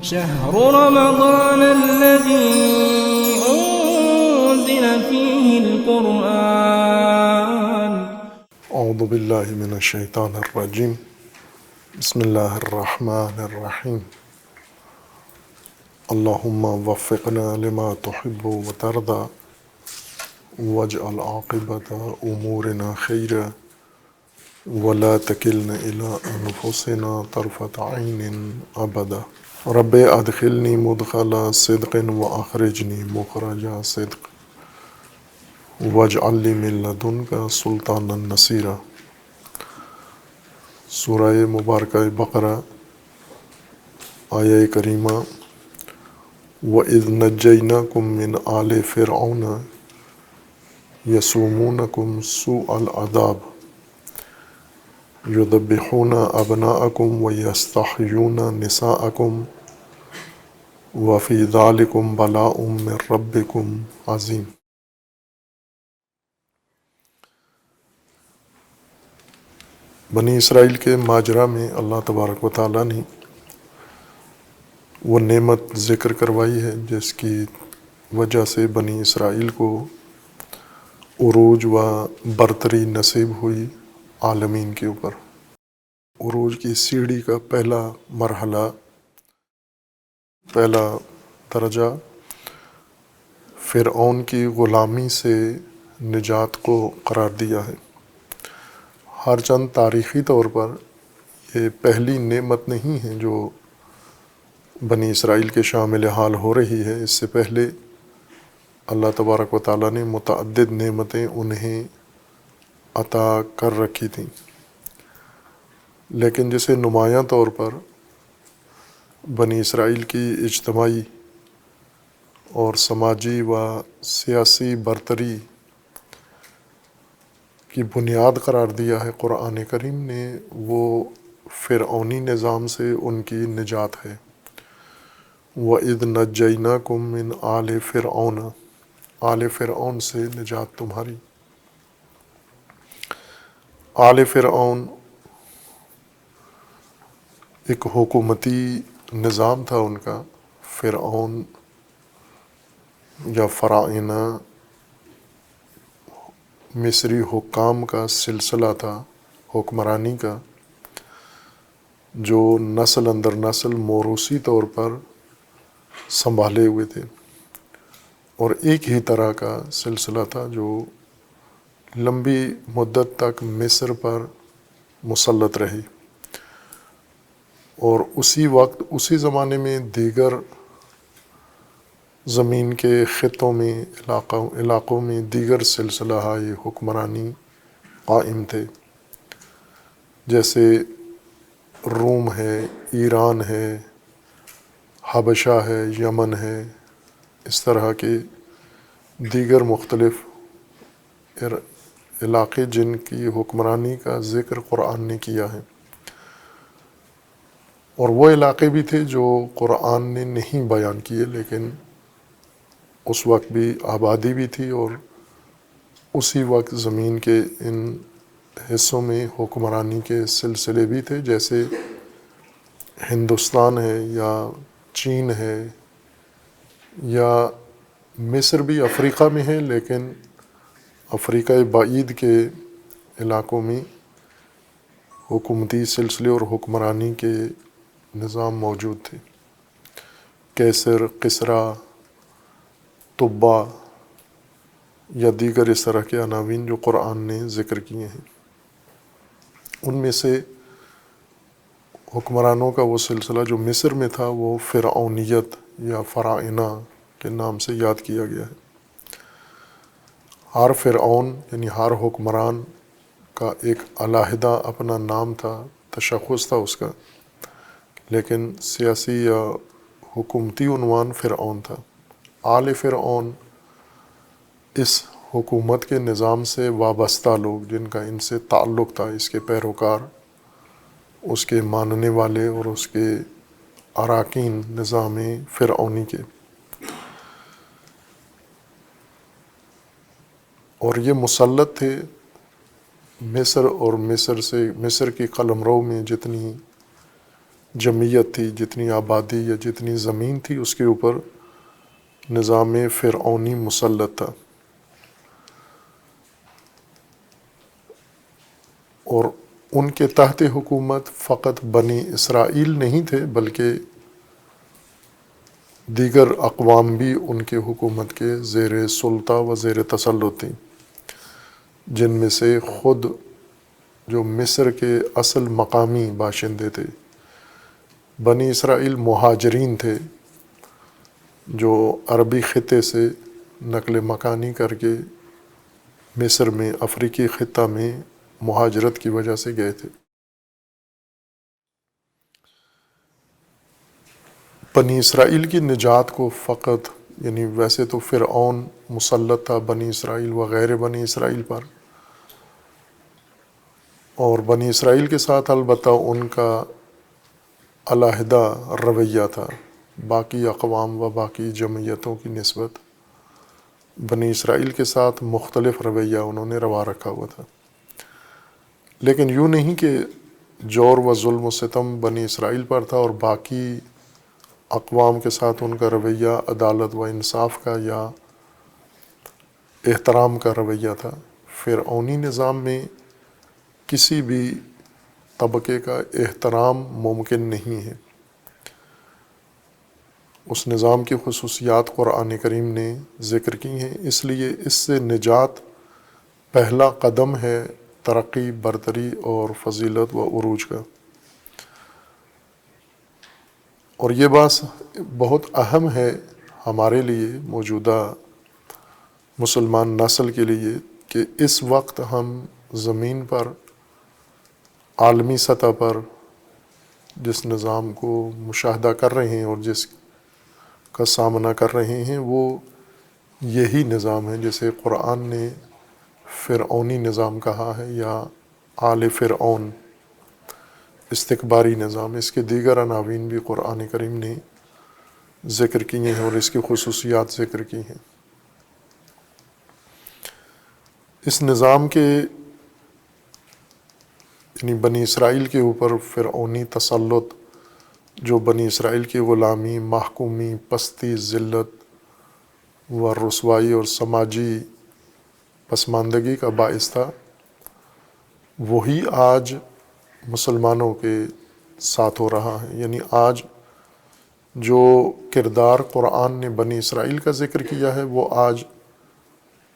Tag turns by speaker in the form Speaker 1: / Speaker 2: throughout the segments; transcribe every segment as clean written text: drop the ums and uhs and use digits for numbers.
Speaker 1: شهر رمضان الذي أنزل فيه القرآن.
Speaker 2: اعوذ باللہ من الشیطان الرجیم. بسم اللہ الرحمن الرحیم. اللہم وفقنا لما تحب وترضى واجعل عاقبۃ امورنا خیرا ولا تکلنا الی انفسنا طرفۃ عین ابدا. رب ادخلنی مدخل صدق واخرجنی مخرج صدق واجعل لی من لدنک سلطانا نصیرا. سورہ مبارکہ بقرہ آیہ کریمہ وَإِذْ نَجَّيْنَاكُمْ مِنْ آلِ فِرْعَوْنَ يَسُومُونَكُمْ سُوءَ الْعَذَابِ يُذَبِّحُونَ أَبْنَاءَكُمْ وَيَسْتَحْيُونَ نِسَاءَكُمْ وَفِي ذَلِكُمْ بَلَاءٌ مِّن رَبِّكُمْ عَظِيمٌ. بنی اسرائیل کے ماجرا میں اللہ تبارک و تعالیٰ نے وہ نعمت ذکر کروائی ہے جس کی وجہ سے بنی اسرائیل کو عروج و برتری نصیب ہوئی عالمین کے اوپر. عروج کی سیڑھی کا پہلا مرحلہ، پہلا درجہ فرعون کی غلامی سے نجات کو قرار دیا ہے. ہر چند تاریخی طور پر یہ پہلی نعمت نہیں ہے جو بنی اسرائیل کے شامل حال ہو رہی ہے. اس سے پہلے اللہ تبارک و تعالیٰ نے متعدد نعمتیں انہیں عطا کر رکھی تھیں، لیکن جسے نمایاں طور پر بنی اسرائیل کی اجتماعی اور سماجی و سیاسی برتری کی بنیاد قرار دیا ہے قرآن کریم نے، وہ فرعونی نظام سے ان کی نجات ہے. وَإِذْ نَجَّيْنَاكُمْ مِنْ آلِ فِرْعَوْنَ، آل فرعون سے نجات تمہاری. آل فرعون ایک حکومتی نظام تھا ان کا. فرعون یا فراعنہ مصری حکام کا سلسلہ تھا حکمرانی کا، جو نسل اندر نسل موروثی طور پر سنبھالے ہوئے تھے، اور ایک ہی طرح کا سلسلہ تھا جو لمبی مدت تک مصر پر مسلط رہی. اور اسی وقت اسی زمانے میں دیگر زمین کے خطوں میں علاقوں میں دیگر سلسلہ ہائے حکمرانی قائم تھے، جیسے روم ہے، ایران ہے، حبشہ ہے، یمن ہے. اس طرح کے دیگر مختلف علاقے جن کی حکمرانی کا ذکر قرآن نے کیا ہے، اور وہ علاقے بھی تھے جو قرآن نے نہیں بیان کیے، لیکن اس وقت بھی آبادی بھی تھی اور اسی وقت زمین کے ان حصوں میں حکمرانی کے سلسلے بھی تھے، جیسے ہندوستان ہے یا چین ہے یا مصر بھی افریقہ میں ہے، لیکن افریقہ بعید کے علاقوں میں حکومتی سلسلے اور حکمرانی کے نظام موجود تھے. کیسر، کسریٰ، طبع یا دیگر اس طرح کے عناوین جو قرآن نے ذکر کیے ہیں. ان میں سے حکمرانوں کا وہ سلسلہ جو مصر میں تھا وہ فرعونیت یا فراعنہ کے نام سے یاد کیا گیا ہے. ہر فرعون یعنی ہر حکمران کا ایک علیحدہ اپنا نام تھا، تشخص تھا اس کا، لیکن سیاسی یا حکومتی عنوان فرعون تھا. آل فرعون اس حکومت کے نظام سے وابستہ لوگ جن کا ان سے تعلق تھا، اس کے پیروکار، اس کے ماننے والے اور اس کے اراکین نظام فرعونی کے. اور یہ مسلط تھے مصر اور مصر کی قلمرو میں جتنی جمعیت تھی، جتنی آبادی یا جتنی زمین تھی، اس کے اوپر نظام فرعونی مسلط تھا، اور ان کے تحت حکومت فقط بنی اسرائیل نہیں تھے بلکہ دیگر اقوام بھی ان کے حکومت کے زیر سلطہ و زیر تسلط تھیں، جن میں سے خود جو مصر کے اصل مقامی باشندے تھے، بنی اسرائیل مہاجرین تھے جو عربی خطے سے نقل مکانی کر کے مصر میں افریقی خطہ میں مہاجرت کی وجہ سے گئے تھے۔ بنی اسرائیل کی نجات کو فقط، یعنی ویسے تو فرعون مسلط تھا بنی اسرائیل وغیر بنی اسرائیل پر، اور بنی اسرائیل کے ساتھ البتہ ان کا علیحدہ رویہ تھا، باقی اقوام و باقی جمعیتوں کی نسبت بنی اسرائیل کے ساتھ مختلف رویہ انہوں نے روا رکھا ہوا تھا۔ لیکن یوں نہیں کہ جور و ظلم و ستم بنی اسرائیل پر تھا اور باقی اقوام کے ساتھ ان کا رویہ عدالت و انصاف کا یا احترام کا رویہ تھا۔ فرعونی نظام میں کسی بھی طبقے کا احترام ممکن نہیں ہے۔ اس نظام کی خصوصیات قرآن کریم نے ذکر کی ہیں، اس لیے اس سے نجات پہلا قدم ہے ترقی، برتری اور فضیلت و عروج کا۔ اور یہ بات بہت اہم ہے ہمارے لیے، موجودہ مسلمان نسل کے لیے، کہ اس وقت ہم زمین پر عالمی سطح پر جس نظام کو مشاہدہ کر رہے ہیں اور جس کا سامنا کر رہے ہیں، وہ یہی نظام ہے جسے قرآن نے فرعونی نظام کہا ہے، یا آل فرعون، استکباری نظام۔ اس کے دیگر عناوین بھی قرآن کریم نے ذکر کیے ہیں اور اس کی خصوصیات ذکر کی ہیں۔ اس نظام کے، یعنی بنی اسرائیل کے اوپر فرعونی تسلط، جو بنی اسرائیل کی غلامی، محکومی، پستی، ذلت و رسوائی اور سماجی پسماندگی کا باعث تھا، وہی آج مسلمانوں کے ساتھ ہو رہا ہے۔ یعنی آج جو کردار قرآن نے بنی اسرائیل کا ذکر کیا ہے، وہ آج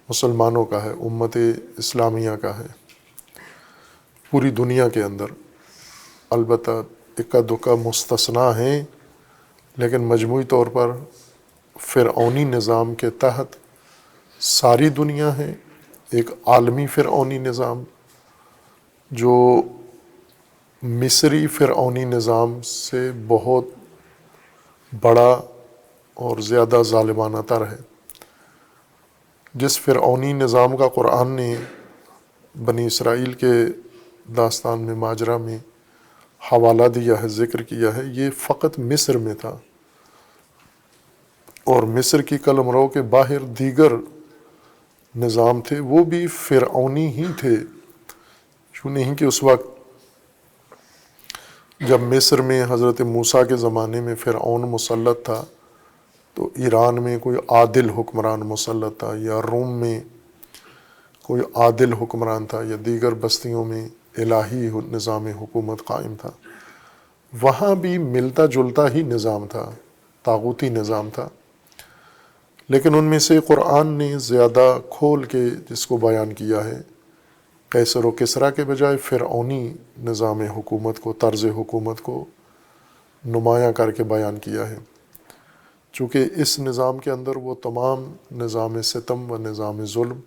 Speaker 2: مسلمانوں کا ہے، امت اسلامیہ کا ہے، پوری دنیا کے اندر۔ البتہ اکا دکا مستثنیٰ ہیں، لیکن مجموعی طور پر فرعونی نظام کے تحت ساری دنیا ہے۔ ایک عالمی فرعونی نظام جو مصری فرعونی نظام سے بہت بڑا اور زیادہ ظالمانہ تر ہے۔ جس فرعونی نظام کا قرآن نے بنی اسرائیل کے داستان میں، ماجرا میں حوالہ دیا ہے، ذکر کیا ہے، یہ فقط مصر میں تھا، اور مصر کی قلمرو کے باہر دیگر نظام تھے، وہ بھی فرعونی ہی تھے۔ یوں نہیں کہ اس وقت جب مصر میں حضرت موسیٰ کے زمانے میں فرعون مسلط تھا تو ایران میں کوئی عادل حکمران مسلط تھا، یا روم میں کوئی عادل حکمران تھا، یا دیگر بستیوں میں الہی نظام حکومت قائم تھا۔ وہاں بھی ملتا جلتا ہی نظام تھا، طاغوتی نظام تھا، لیکن ان میں سے قرآن نے زیادہ کھول کے جس کو بیان کیا ہے، قیصر و کسریٰ کے بجائے فرعونی نظام حکومت کو، طرز حکومت کو نمایاں کر کے بیان کیا ہے، چونکہ اس نظام کے اندر وہ تمام نظام ستم و نظام ظلم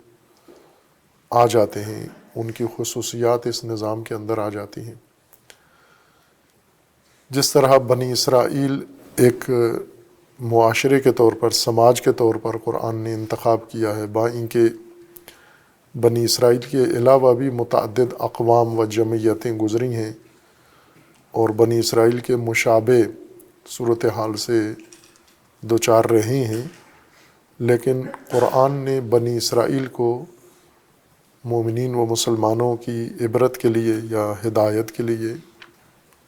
Speaker 2: آ جاتے ہیں، ان کی خصوصیات اس نظام کے اندر آ جاتی ہیں۔ جس طرح بنی اسرائیل ایک معاشرے کے طور پر، سماج کے طور پر قرآن نے انتخاب کیا ہے، بائیں کہ بنی اسرائیل کے علاوہ بھی متعدد اقوام و جمعیتیں گزری ہیں اور بنی اسرائیل کے مشابہ صورتحال سے دوچار رہے ہیں، لیکن قرآن نے بنی اسرائیل کو مومنین و مسلمانوں کی عبرت کے لیے یا ہدایت کے لیے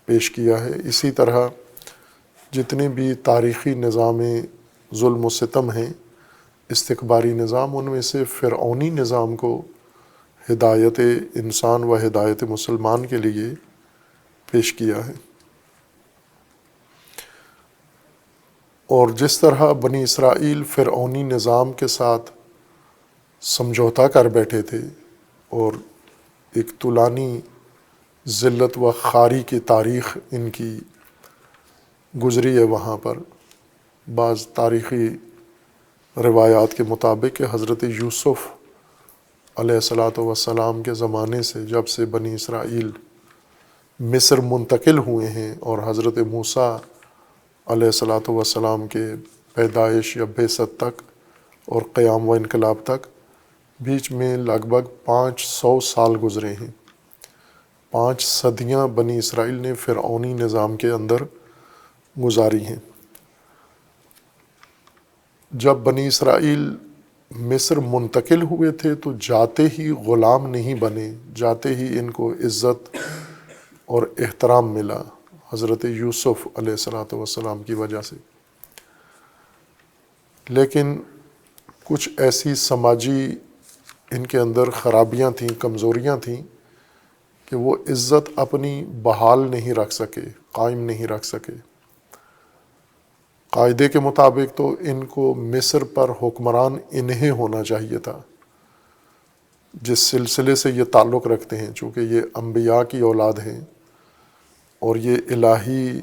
Speaker 2: پیش کیا ہے۔ اسی طرح جتنے بھی تاریخی نظام ظلم و ستم ہیں، استکباری نظام، ان میں سے فرعونی نظام کو ہدایت انسان و ہدایت مسلمان کے لیے پیش کیا ہے۔ اور جس طرح بنی اسرائیل فرعونی نظام کے ساتھ سمجھوتا کر بیٹھے تھے اور ایک طولانی ذلت و خواری کی تاریخ ان کی گزری ہے وہاں پر، بعض تاریخی روایات کے مطابق کہ حضرت یوسف علیہ الصلاۃ والسلام کے زمانے سے، جب سے بنی اسرائیل مصر منتقل ہوئے ہیں اور حضرت موسیٰ علیہ الصلاۃ والسلام کے پیدائش یا بعثت تک اور قیام و انقلاب تک بیچ میں لگ بھگ 500 سال گزرے ہیں۔ 5 صدیاں بنی اسرائیل نے فرعونی نظام کے اندر گزاری ہیں۔ جب بنی اسرائیل مصر منتقل ہوئے تھے تو جاتے ہی غلام نہیں بنے، جاتے ہی ان کو عزت اور احترام ملا حضرت یوسف علیہ الصلاۃ والسلام کی وجہ سے۔ لیکن کچھ ایسی سماجی ان کے اندر خرابیاں تھیں، کمزوریاں تھیں کہ وہ عزت اپنی بحال نہیں رکھ سکے، قائم نہیں رکھ سکے۔ قاعدے کے مطابق تو ان کو مصر پر حکمران انہیں ہونا چاہیے تھا، جس سلسلے سے یہ تعلق رکھتے ہیں، چونکہ یہ انبیاء کی اولاد ہیں اور یہ الہی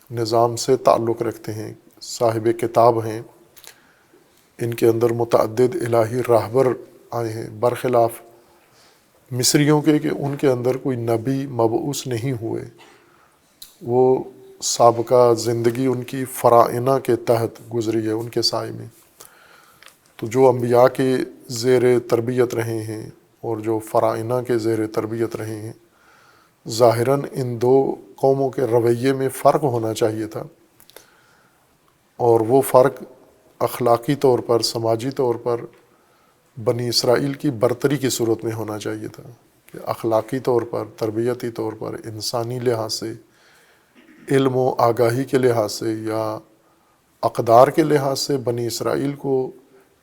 Speaker 2: نظام سے تعلق رکھتے ہیں، صاحب کتاب ہیں، ان کے اندر متعدد الہی راہبر آئے ہیں، برخلاف مصریوں کے کہ ان کے اندر کوئی نبی مبعوث نہیں ہوئے۔ وہ سابقہ زندگی ان کی فرائض کے تحت گزری ہے، ان کے سائے میں۔ تو جو انبیاء کے زیر تربیت رہے ہیں اور جو فرائض کے زیر تربیت رہے ہیں، ظاہراً ان دو قوموں کے رویے میں فرق ہونا چاہیے تھا، اور وہ فرق اخلاقی طور پر، سماجی طور پر بنی اسرائیل کی برتری کی صورت میں ہونا چاہیے تھا، کہ اخلاقی طور پر، تربیتی طور پر، انسانی لحاظ سے، علم و آگاہی کے لحاظ سے یا اقدار کے لحاظ سے بنی اسرائیل کو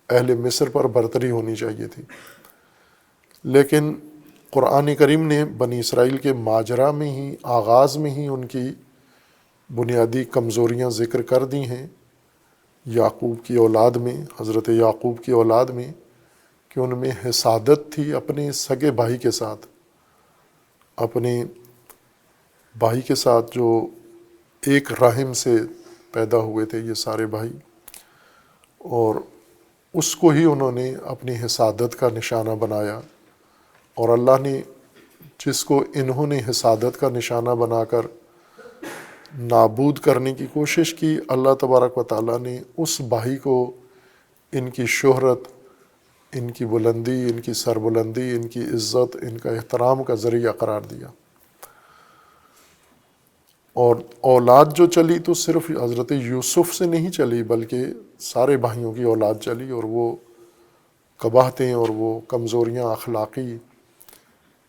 Speaker 2: اہل مصر پر برتری ہونی چاہیے تھی۔ لیکن قرآن کریم نے بنی اسرائیل کے ماجرا میں ہی، آغاز میں ہی ان کی بنیادی کمزوریاں ذکر کر دی ہیں، یعقوب کی اولاد میں، حضرت یعقوب کی اولاد میں، کہ ان میں حسادت تھی اپنے سگے بھائی کے ساتھ، اپنے بھائی کے ساتھ جو ایک رحم سے پیدا ہوئے تھے یہ سارے بھائی، اور اس کو ہی انہوں نے اپنی حسادت کا نشانہ بنایا، اور اللہ نے جس کو انہوں نے حسادت کا نشانہ بنا کر نابود کرنے کی کوشش کی، اللہ تبارک و تعالیٰ نے اس بھائی کو ان کی شہرت، ان کی بلندی، ان کی سربلندی، ان کی عزت، ان کا احترام کا ذریعہ قرار دیا۔ اور اولاد جو چلی تو صرف حضرت یوسف سے نہیں چلی، بلکہ سارے بھائیوں کی اولاد چلی، اور وہ قباحتیں اور وہ کمزوریاں اخلاقی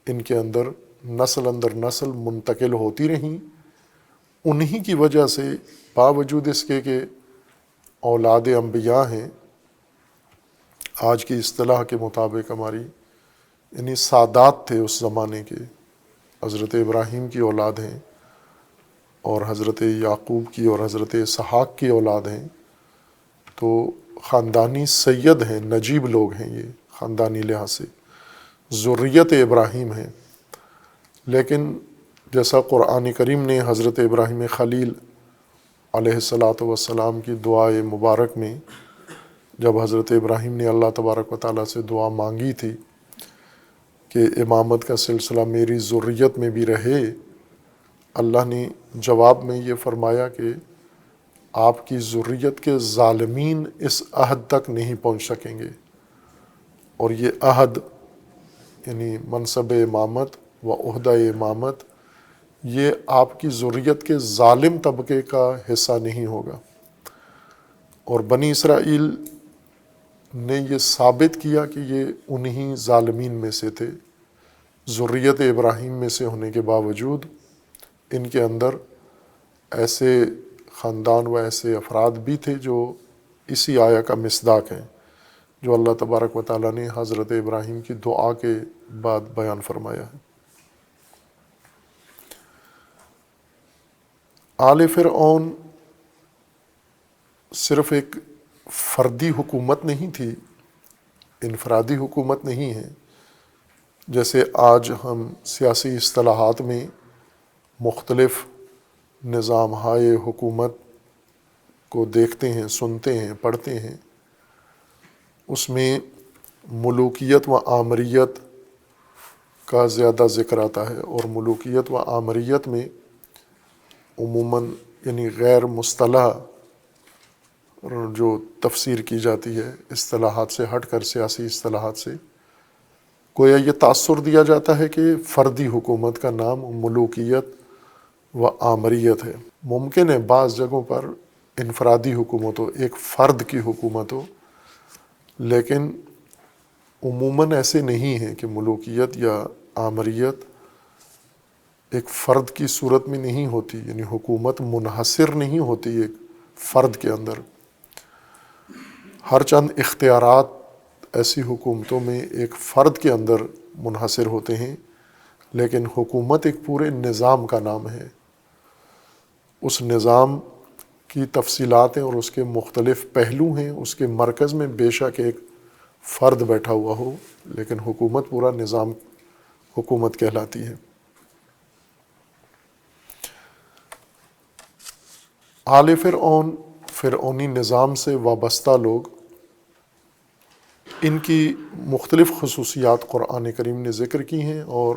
Speaker 2: ان کے اندر نسل اندر نسل منتقل ہوتی رہیں۔ انہی کی وجہ سے باوجود اس کے کہ اولاد انبیاء ہیں، آج کی اصطلاح کے مطابق ہماری، یعنی سادات تھے اس زمانے کے، حضرت ابراہیم کی اولاد ہیں اور حضرت یعقوب کی اور حضرت اسحاق کی اولاد ہیں، تو خاندانی سید ہیں، نجیب لوگ ہیں یہ خاندانی لحاظ سے، ذریت ابراہیم ہیں۔ لیکن جیسا قرآن کریم نے حضرت ابراہیم خلیل علیہ الصلاۃ والسلام کی دعائے مبارک میں، جب حضرت ابراہیم نے اللہ تبارک و تعالیٰ سے دعا مانگی تھی کہ امامت کا سلسلہ میری ذریت میں بھی رہے، اللہ نے جواب میں یہ فرمایا کہ آپ کی ذریت کے ظالمین اس عہد تک نہیں پہنچ سکیں گے، اور یہ عہد یعنی منصب امامت و عہدہ امامت یہ آپ کی ذریت کے ظالم طبقے کا حصہ نہیں ہوگا۔ اور بنی اسرائیل نے یہ ثابت کیا کہ یہ انہی ظالمین میں سے تھے، ذریت ابراہیم میں سے ہونے کے باوجود ان کے اندر ایسے خاندان و ایسے افراد بھی تھے جو اسی آیا کا مصداق ہیں جو اللہ تبارک و تعالیٰ نے حضرت ابراہیم کی دعا کے بعد بیان فرمایا ہے۔ آل فرعون صرف ایک فردی حکومت نہیں تھی، انفرادی حکومت نہیں ہے، جیسے آج ہم سیاسی اصطلاحات میں مختلف نظام ہائے حکومت کو دیکھتے ہیں، سنتے ہیں، پڑھتے ہیں۔ اس میں ملوکیت و آمریت کا زیادہ ذکر آتا ہے، اور ملوکیت و آمریت میں عموماً یعنی غیر مصطلح جو تفسیر کی جاتی ہے اصطلاحات سے ہٹ کر، سیاسی اصطلاحات سے، گویا یہ تاثر دیا جاتا ہے کہ فردی حکومت کا نام ملوکیت و آمریت ہے۔ ممکن ہے بعض جگہوں پر انفرادی حکومت ہو، ایک فرد کی حکومت ہو، لیکن عموماً ایسے نہیں ہے کہ ملوکیت یا آمریت ایک فرد کی صورت میں نہیں ہوتی، یعنی حکومت منحصر نہیں ہوتی ایک فرد کے اندر۔ ہر چند اختیارات ایسی حکومتوں میں ایک فرد کے اندر منحصر ہوتے ہیں، لیکن حکومت ایک پورے نظام کا نام ہے۔ اس نظام کی تفصیلات ہیں اور اس کے مختلف پہلو ہیں، اس کے مرکز میں بے شک ایک فرد بیٹھا ہوا ہو، لیکن حکومت پورا نظام حکومت کہلاتی ہے۔ آل فرعون، فرعونی نظام سے وابستہ لوگ، ان کی مختلف خصوصیات قرآن کریم نے ذکر کی ہیں، اور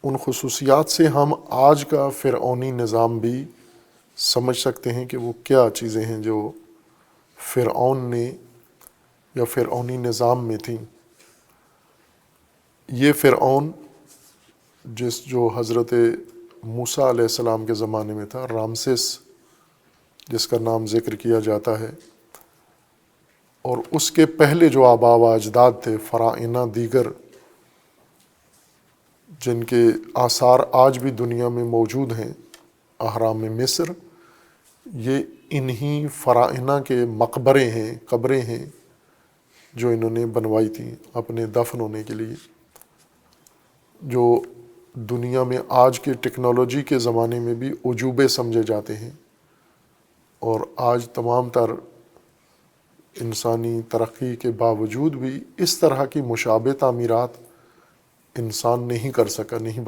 Speaker 2: ان خصوصیات سے ہم آج کا فرعونی نظام بھی سمجھ سکتے ہیں کہ وہ کیا چیزیں ہیں جو فرعون نے یا فرعونی نظام میں تھیں۔ یہ فرعون جو حضرت موسیٰ علیہ السلام کے زمانے میں تھا، رامسس جس کا نام ذکر کیا جاتا ہے، اور اس کے پہلے جو آباء و اجداد تھے، فراعنہ دیگر جن کے آثار آج بھی دنیا میں موجود ہیں، اہرام مصر، یہ انہی فراعنہ کے مقبرے ہیں، قبریں ہیں جو انہوں نے بنوائی تھیں اپنے دفن ہونے کے لیے، جو دنیا میں آج کے ٹیکنالوجی کے زمانے میں بھی عجوبے سمجھے جاتے ہیں، اور آج تمام تر انسانی ترقی کے باوجود بھی اس طرح کی مشابہ تعمیرات انسان نہیں کر سکا، نہیں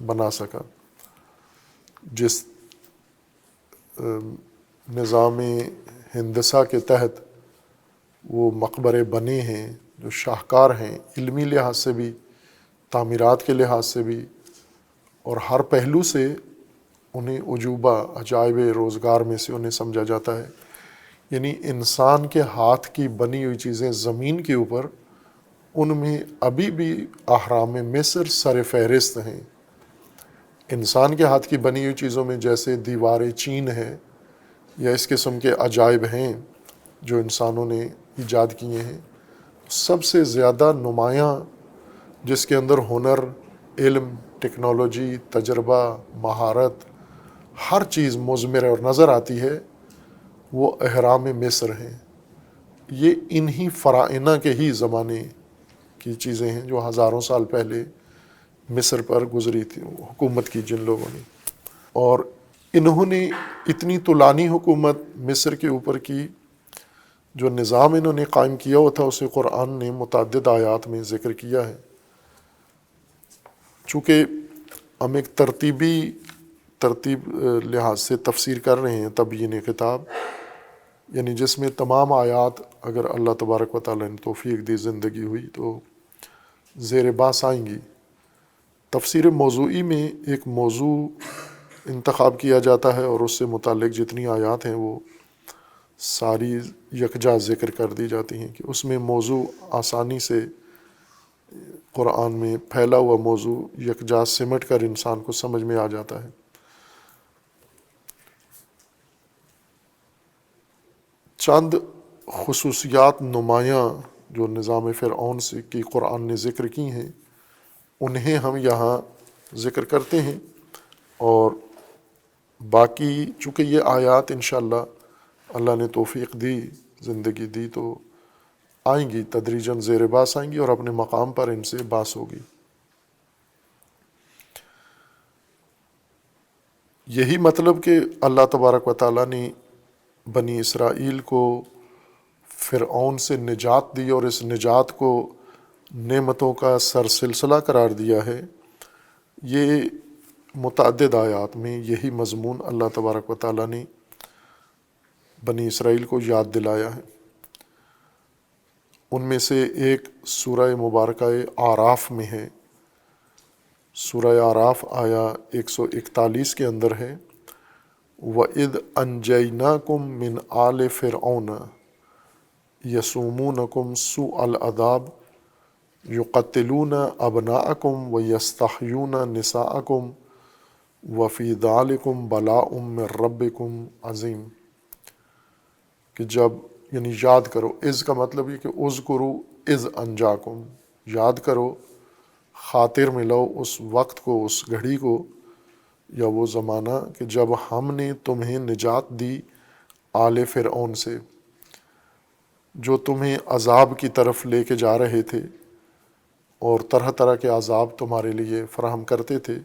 Speaker 2: بنا سکا۔ جس نظام ہندسہ کے تحت وہ مقبرے بنے ہیں، جو شاہکار ہیں علمی لحاظ سے بھی، تعمیرات کے لحاظ سے بھی، اور ہر پہلو سے انہیں عجوبہ، عجائب روزگار میں سے انہیں سمجھا جاتا ہے۔ یعنی انسان کے ہاتھ کی بنی ہوئی چیزیں زمین کے اوپر، ان میں ابھی بھی اہرام مصر سر فہرست ہیں۔ انسان کے ہاتھ کی بنی ہوئی چیزوں میں جیسے دیوار چین ہے، یا اس قسم کے عجائب ہیں جو انسانوں نے ایجاد کیے ہیں، سب سے زیادہ نمایاں جس کے اندر ہنر، علم، ٹیکنالوجی، تجربہ، مہارت، ہر چیز مضمر اور نظر آتی ہے، وہ اہرام مصر ہیں۔ یہ انہی فراعنہ کے ہی زمانے کی چیزیں ہیں جو ہزاروں سال پہلے مصر پر گزری تھی، حکومت کی جن لوگوں نے، اور انہوں نے اتنی طولانی حکومت مصر کے اوپر کی، جو نظام انہوں نے قائم کیا ہوا تھا اسے قرآن نے متعدد آیات میں ذکر کیا ہے۔ چونکہ ہم ایک ترتیب لحاظ سے تفسیر کر رہے ہیں تبیین کتاب، یعنی جس میں تمام آیات اگر اللہ تبارک و تعالیٰ نے توفیق دی، زندگی ہوئی تو زیر باس آئیں گی۔ تفسیر موضوعی میں ایک موضوع انتخاب کیا جاتا ہے، اور اس سے متعلق جتنی آیات ہیں وہ ساری یکجا ذکر کر دی جاتی ہیں، کہ اس میں موضوع آسانی سے قرآن میں پھیلا ہوا موضوع یکجا سمٹ کر انسان کو سمجھ میں آ جاتا ہے۔ چند خصوصیات نمایاں جو نظام فرعون سے کی قرآن نے ذکر کی ہیں، انہیں ہم یہاں ذکر کرتے ہیں۔ اور باقی چونکہ یہ آیات انشاءاللہ اللہ نے توفیق دی، زندگی دی، تو آئیں گی تدریجاً، زیر باس آئیں گی اور اپنے مقام پر ان سے باس ہوگی۔ یہی مطلب کہ اللہ تبارک و تعالیٰ نے بنی اسرائیل کو فرعون سے نجات دی اور اس نجات کو نعمتوں کا سلسلہ قرار دیا ہے، یہ متعدد آیات میں یہی مضمون اللہ تبارک و تعالیٰ نے بنی اسرائیل کو یاد دلایا ہے۔ ان میں سے ایک سورہ مبارکہ اعراف میں ہے، سورہ اعراف آیا 141 کے اندر ہے، وَإِذْ أَنْجَيْنَاكُمْ مِنْ آلِ فِرْعَوْنَ يَسُومُونَكُمْ سُوءَ الْعَذَابِ يُقَتِّلُونَ أَبْنَاءَكُمْ وَيَسْتَحْيُونَ نِسَاءَكُمْ وَفِي ذَلِكُمْ بَلَاءٌ مِّن رَبِّكُمْ عظیم، کہ جب یعنی یاد کرو، از کا مطلب یہ کہ اذکروا اذ انجاکم، یاد کرو، خاطر میں لو اس وقت کو، اس گھڑی کو یا وہ زمانہ کہ جب ہم نے تمہیں نجات دی آل فرعون سے، جو تمہیں عذاب کی طرف لے کے جا رہے تھے اور طرح طرح کے عذاب تمہارے لیے فراہم کرتے تھے۔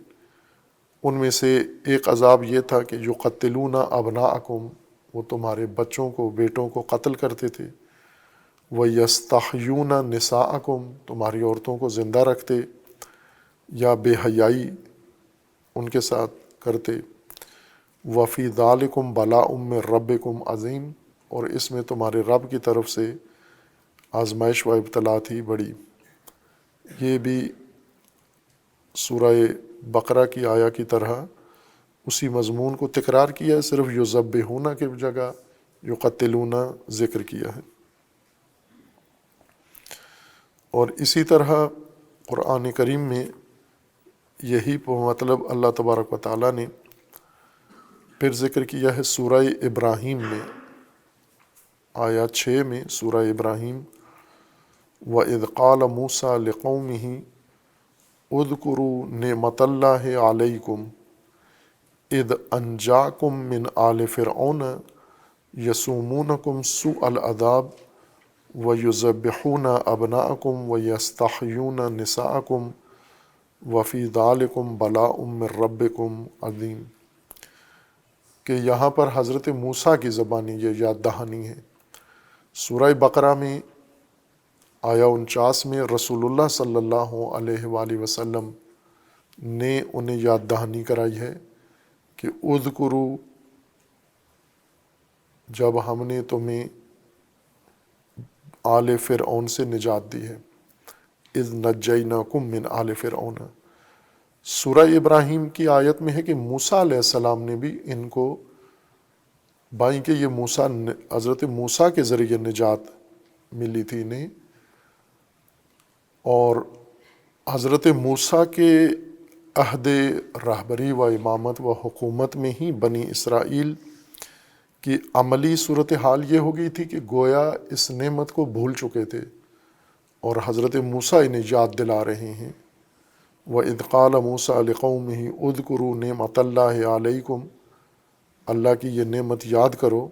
Speaker 2: ان میں سے ایک عذاب یہ تھا کہ یقتلون ابناءکم، وہ تمہارے بچوں کو، بیٹوں کو قتل کرتے تھے، وَيَسْتَحْيُونَ نِسَاءَكُمْ، تمہاری عورتوں کو زندہ رکھتے یا بے حیائی ان کے ساتھ کرتے، وَفِي ذَلِكُمْ بَلَاءٌ مِّن رَبِّكُمْ عظیم، اور اس میں تمہارے رب کی طرف سے آزمائش و ابتلا تھی بڑی۔ یہ بھی سورہ بقرہ کی آیا کی طرح اسی مضمون کو تکرار کیا ہے، صرف یذبحون کی جگہ یقتلون ذکر کیا ہے۔ اور اسی طرح قرآن کریم میں یہی مطلب اللہ تبارک و تعالیٰ نے پھر ذکر کیا ہے سورہ ابراہیم میں، آیا 6 میں سورہ ابراہیم، وَإِذْ قَالَ مُوسَىٰ لِقَوْمِهِ اذْكُرُوا نِعْمَتَ اللَّهِ عَلَيْكُمْ اذ انجاکم من آل فرعون یسومونکم سوء العذاب ویذبحون ابناءکم ویستحیون نساءکم وفی ذالکم بلاء من ربکم عظیم، کہ یہاں پر حضرت موسیٰ کی زبانی یہ یاد دہانی ہے۔ سورہ بقرہ میں آیا 49 میں رسول اللہ صلی اللہ علیہ وآلہ وسلم نے انہیں یاد دہانی کرائی ہے کہ اذکروا، جب ہم نے تمہیں آل فرعون سے نجات دی ہے، اذ نجیناکم من آل فرعون۔ سورہ ابراہیم کی آیت میں ہے کہ موسیٰ علیہ السلام نے بھی ان کو بائیں کہ یہ حضرت موسیٰ کے ذریعے نجات ملی تھی انہیں، اور حضرت موسیٰ کے عہد رہبری و امامت و حکومت میں ہی بنی اسرائیل کی عملی صورتحال یہ ہو گئی تھی کہ گویا اس نعمت کو بھول چکے تھے، اور حضرت موسیٰ انہیں یاد دلا رہے ہیں۔ وَإِذْ قَالَ مُوسَىٰ لِقَوْمِهِ اذْكُرُوا نِعْمَتَ اللَّهِ عَلَيْكُمْ، اللہ کی یہ نعمت یاد کرو،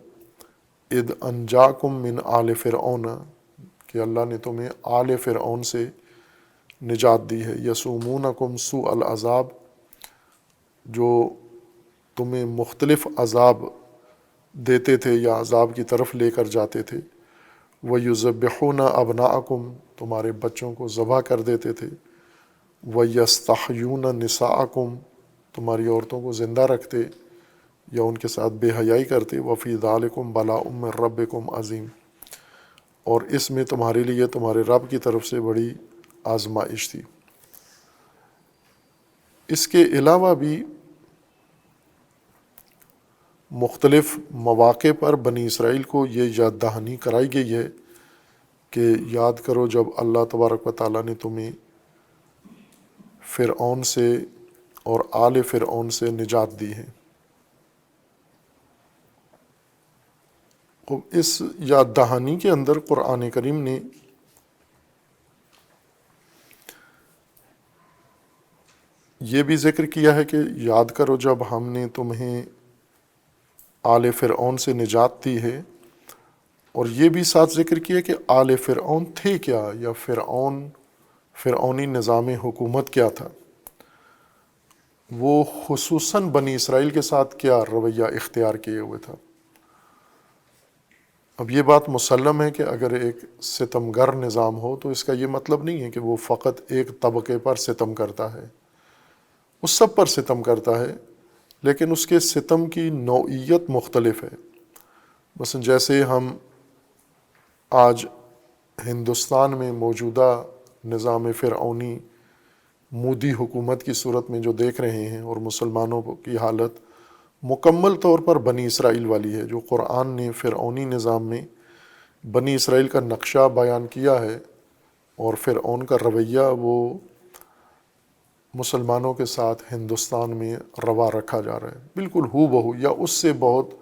Speaker 2: اذ انجاکم من آل فرعون، کہ اللہ نے تمہیں آل فرعون سے نجات دی ہے، یسومونکم سوء العذاب، جو تمہیں مختلف عذاب دیتے تھے یا عذاب کی طرف لے کر جاتے تھے، وَيُذَبِّحُونَ أَبْنَاءَكُمْ، تمہارے بچوں کو ذبح کر دیتے تھے، وَيَسْتَحْيُونَ نِسَاءَكُمْ، تمہاری عورتوں کو زندہ رکھتے یا ان کے ساتھ بے حیائی کرتے، وَفِي ذَلِكُمْ بَلَاءٌ مِّن رَبِّكُمْ عظیم، اور اس میں تمہارے لیے تمہارے رب کی طرف سے بڑی آزمائش تھی۔ اس کے علاوہ بھی مختلف مواقع پر بنی اسرائیل کو یہ یاد دہانی کرائی گئی ہے کہ یاد کرو جب اللہ تبارک و تعالیٰ نے تمہیں فرعون سے اور آل فرعون سے نجات دی ہے۔ اس یاد دہانی کے اندر قرآن کریم نے یہ بھی ذکر کیا ہے کہ یاد کرو جب ہم نے تمہیں آل فرعون سے نجات دی ہے، اور یہ بھی ساتھ ذکر کیا کہ آل فرعون تھے کیا، یا فرعونی نظام حکومت کیا تھا، وہ خصوصاً بنی اسرائیل کے ساتھ کیا رویہ اختیار کیے ہوئے تھا۔ اب یہ بات مسلم ہے کہ اگر ایک ستمگر نظام ہو تو اس کا یہ مطلب نہیں ہے کہ وہ فقط ایک طبقے پر ستم کرتا ہے، وہ سب پر ستم کرتا ہے، لیکن اس کے ستم کی نوعیت مختلف ہے۔ مثلا جیسے ہم آج ہندوستان میں موجودہ نظام فرعونی مودی حکومت کی صورت میں جو دیکھ رہے ہیں، اور مسلمانوں کی حالت مکمل طور پر بنی اسرائیل والی ہے۔ جو قرآن نے فرعونی نظام میں بنی اسرائیل کا نقشہ بیان کیا ہے اور فرعون کا رویہ، وہ مسلمانوں کے ساتھ ہندوستان میں روا رکھا جا رہا ہے، بالکل ہو بہو یا اس سے بہت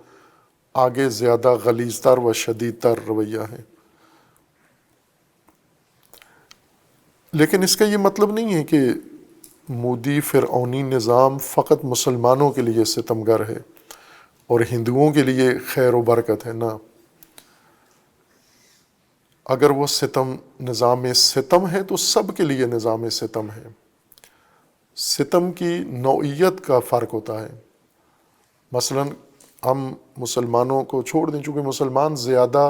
Speaker 2: آگے زیادہ غلیظ تر و شدید تر رویہ ہے۔ لیکن اس کا یہ مطلب نہیں ہے کہ مودی فرعونی نظام فقط مسلمانوں کے لیے ستمگر ہے اور ہندوؤں کے لیے خیر و برکت ہے، نہ۔ اگر وہ نظام ستم ہے تو سب کے لیے نظام ستم ہے۔ ستم کی نوعیت کا فرق ہوتا ہے۔ مثلا ہم مسلمانوں کو چھوڑ دیں، چونکہ مسلمان زیادہ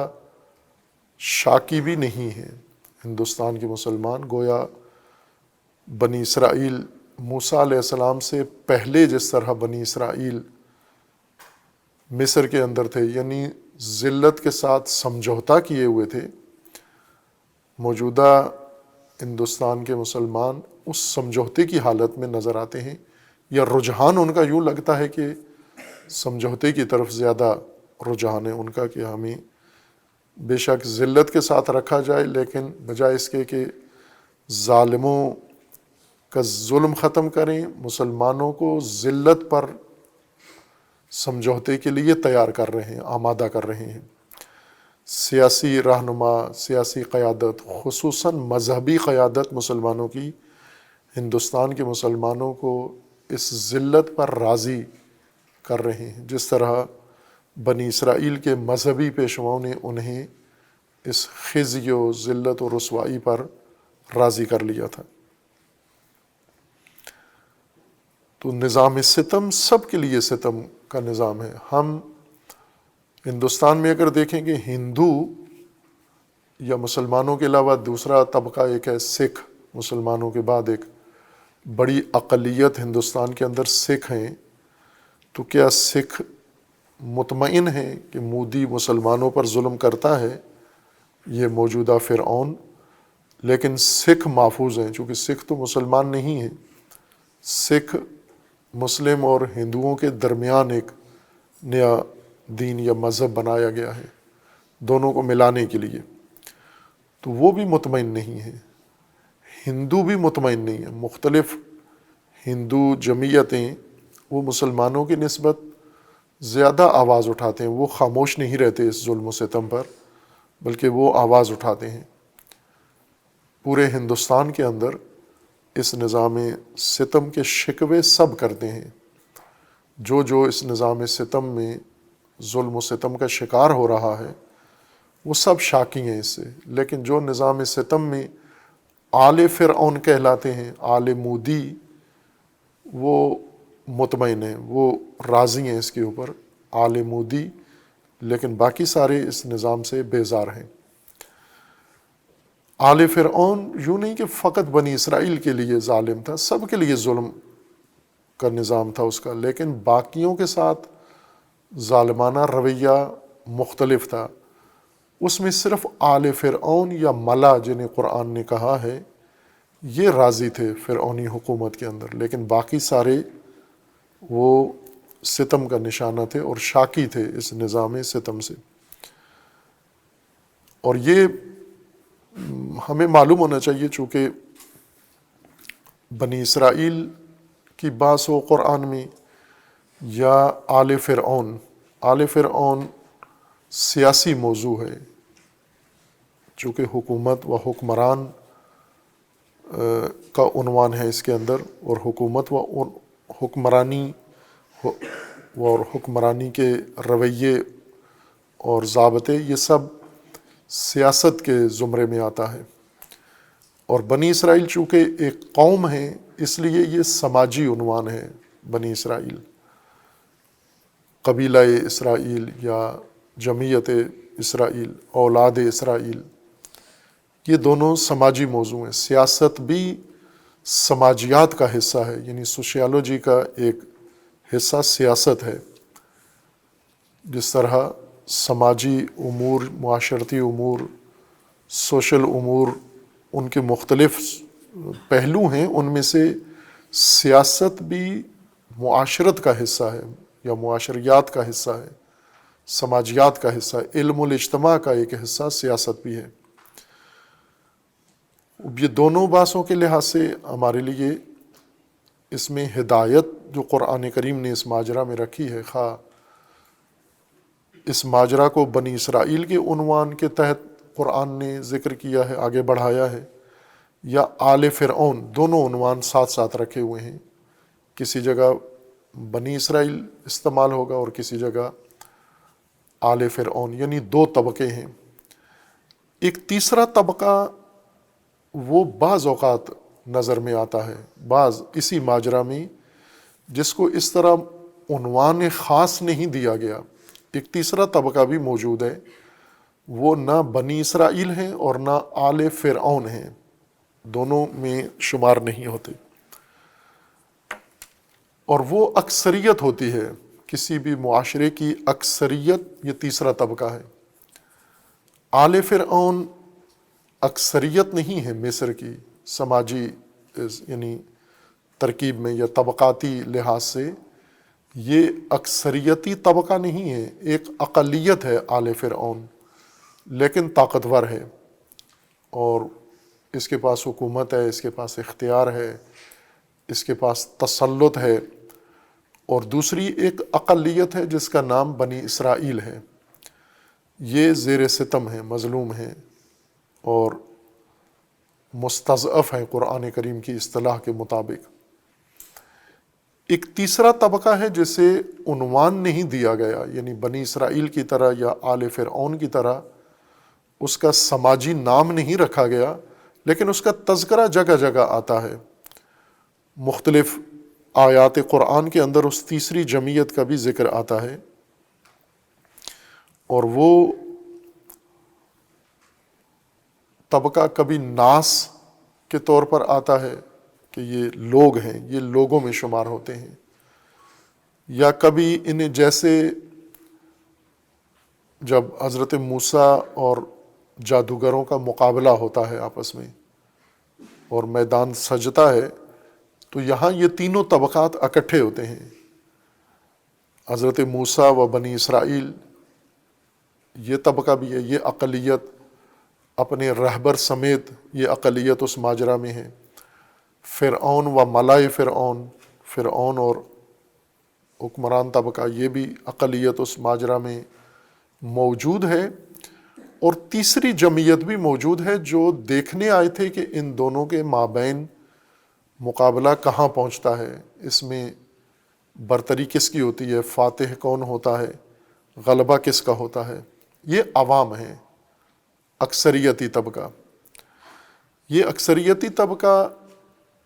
Speaker 2: شاکی بھی نہیں ہیں۔ ہندوستان کے مسلمان گویا بنی اسرائیل موسیٰ علیہ السلام سے پہلے جس طرح بنی اسرائیل مصر کے اندر تھے، یعنی ذلت کے ساتھ سمجھوتا کیے ہوئے تھے، موجودہ ہندوستان کے مسلمان اس سمجھوتے کی حالت میں نظر آتے ہیں، یا رجحان ان کا یوں لگتا ہے کہ سمجھوتے کی طرف زیادہ رجحان ہے ان کا، کہ ہمیں بے شک ذلت کے ساتھ رکھا جائے، لیکن بجائے اس کے کہ ظالموں کا ظلم ختم کریں، مسلمانوں کو ذلت پر سمجھوتے کے لیے تیار کر رہے ہیں، آمادہ کر رہے ہیں۔ سیاسی رہنما، سیاسی قیادت، خصوصاً مذہبی قیادت مسلمانوں کی، ہندوستان کے مسلمانوں کو اس ذلت پر راضی کر رہے ہیں، جس طرح بنی اسرائیل کے مذہبی پیشواؤں نے انہیں اس خزی و ذلت و رسوائی پر راضی کر لیا تھا۔ تو نظام ستم سب کے لیے ستم کا نظام ہے۔ ہم ہندوستان میں اگر دیکھیں کہ ہندو یا مسلمانوں کے علاوہ دوسرا طبقہ ایک ہے سکھ، مسلمانوں کے بعد ایک بڑی اقلیت ہندوستان کے اندر سکھ ہیں، تو کیا سکھ مطمئن ہیں کہ مودی مسلمانوں پر ظلم کرتا ہے، یہ موجودہ فرعون؟ لیکن سکھ محفوظ ہیں، چونکہ سکھ تو مسلمان نہیں ہیں۔ سکھ مسلم اور ہندوؤں کے درمیان ایک نیا دین یا مذہب بنایا گیا ہے دونوں کو ملانے کے لیے، تو وہ بھی مطمئن نہیں ہے۔ ہندو بھی مطمئن نہیں ہے۔ مختلف ہندو جمعیتیں وہ مسلمانوں کی نسبت زیادہ آواز اٹھاتے ہیں، وہ خاموش نہیں رہتے اس ظلم و ستم پر، بلکہ وہ آواز اٹھاتے ہیں۔ پورے ہندوستان کے اندر اس نظام ستم کے شکوے سب کرتے ہیں، جو اس نظام ستم میں ظلم و ستم کا شکار ہو رہا ہے وہ سب شاکی ہیں اس سے۔ لیکن جو نظام ستم میں آل فرعون کہلاتے ہیں، آل مودی، وہ مطمئن ہیں، وہ راضی ہیں اس کے اوپر، آل مودی، لیکن باقی سارے اس نظام سے بیزار ہیں۔ آل فرعون یوں نہیں کہ فقط بنی اسرائیل کے لیے ظالم تھا، سب کے لیے ظلم کا نظام تھا اس کا، لیکن باقیوں کے ساتھ ظالمانہ رویہ مختلف تھا۔ اس میں صرف آل فرعون یا ملا جنہیں قرآن نے کہا ہے یہ راضی تھے فرعونی حکومت کے اندر، لیکن باقی سارے وہ ستم کا نشانہ تھے اور شاکی تھے اس نظام ستم سے۔ اور یہ ہمیں معلوم ہونا چاہیے، چونکہ بنی اسرائیل کی بحث ہو قرآن میں یا آل فرعون سیاسی موضوع ہے، چونکہ حکومت و حکمران کا عنوان ہے اس کے اندر، اور حکومت و حکمرانی کے رویے اور ضابطے، یہ سب سیاست کے زمرے میں آتا ہے۔ اور بنی اسرائیل چونکہ ایک قوم ہے، اس لیے یہ سماجی عنوان ہے۔ بنی اسرائیل، قبیلہ اسرائیل یا جمعیت اسرائیل، اولاد اسرائیل، یہ دونوں سماجی موضوع ہیں۔ سیاست بھی سماجیات کا حصہ ہے، یعنی سوشیالوجی کا ایک حصہ سیاست ہے۔ جس طرح سماجی امور، معاشرتی امور، سوشل امور، ان کے مختلف پہلو ہیں، ان میں سے سیاست بھی معاشرت کا حصہ ہے یا معاشریات کا حصہ ہے، سماجیات کا حصہ ہے۔ علم الاجتماع کا ایک حصہ سیاست بھی ہے۔ یہ دونوں باتوں کے لحاظ سے ہمارے لیے اس میں ہدایت جو قرآن کریم نے اس ماجرا میں رکھی ہے، خواہ اس ماجرا کو بنی اسرائیل کے عنوان کے تحت قرآن نے ذکر کیا ہے، آگے بڑھایا ہے، یا آل فرعون، دونوں عنوان ساتھ ساتھ رکھے ہوئے ہیں۔ کسی جگہ بنی اسرائیل استعمال ہوگا اور کسی جگہ آل فرعون، یعنی دو طبقے ہیں۔ ایک تیسرا طبقہ وہ بعض اوقات نظر میں آتا ہے، بعض اسی ماجرا میں، جس کو اس طرح عنوان خاص نہیں دیا گیا۔ ایک تیسرا طبقہ بھی موجود ہے، وہ نہ بنی اسرائیل ہیں اور نہ آل فرعون ہیں، دونوں میں شمار نہیں ہوتے، اور وہ اکثریت ہوتی ہے کسی بھی معاشرے کی۔ اکثریت یہ تیسرا طبقہ ہے۔ آل فرعون اکثریت نہیں ہے مصر کی سماجی یعنی ترکیب میں یا طبقاتی لحاظ سے، یہ اکثریتی طبقہ نہیں ہے، ایک اقلیت ہے آل فرعون، لیکن طاقتور ہے، اور اس کے پاس حکومت ہے، اس کے پاس اختیار ہے، اس کے پاس تسلط ہے۔ اور دوسری ایک اقلیت ہے جس کا نام بنی اسرائیل ہے، یہ زیر ستم ہے، مظلوم ہے اور مستضعف ہیں قرآن کریم کی اصطلاح کے مطابق۔ ایک تیسرا طبقہ ہے جسے عنوان نہیں دیا گیا، یعنی بنی اسرائیل کی طرح یا آل فرعون کی طرح اس کا سماجی نام نہیں رکھا گیا، لیکن اس کا تذکرہ جگہ جگہ آتا ہے۔ مختلف آیات قرآن کے اندر اس تیسری جمعیت کا بھی ذکر آتا ہے، اور وہ طبقہ کبھی ناس کے طور پر آتا ہے کہ یہ لوگ ہیں، یہ لوگوں میں شمار ہوتے ہیں، یا کبھی انہیں جیسے جب حضرت موسیٰ اور جادوگروں کا مقابلہ ہوتا ہے آپس میں اور میدان سجتا ہے، تو یہاں یہ تینوں طبقات اکٹھے ہوتے ہیں۔ حضرت موسیٰ و بنی اسرائیل، یہ طبقہ بھی ہے، یہ اقلیت اپنے رہبر سمیت، یہ اقلیت اس ماجرا میں ہے۔ فرعون و ملائے فرعون، فرعون اور حکمران طبقہ، یہ بھی اقلیت اس ماجرا میں موجود ہے۔ اور تیسری جمعیت بھی موجود ہے جو دیکھنے آئے تھے کہ ان دونوں کے مابین مقابلہ کہاں پہنچتا ہے، اس میں برتری کس کی ہوتی ہے، فاتح کون ہوتا ہے، غلبہ کس کا ہوتا ہے۔ یہ عوام ہیں، اکثریتی طبقہ۔ یہ اکثریتی طبقہ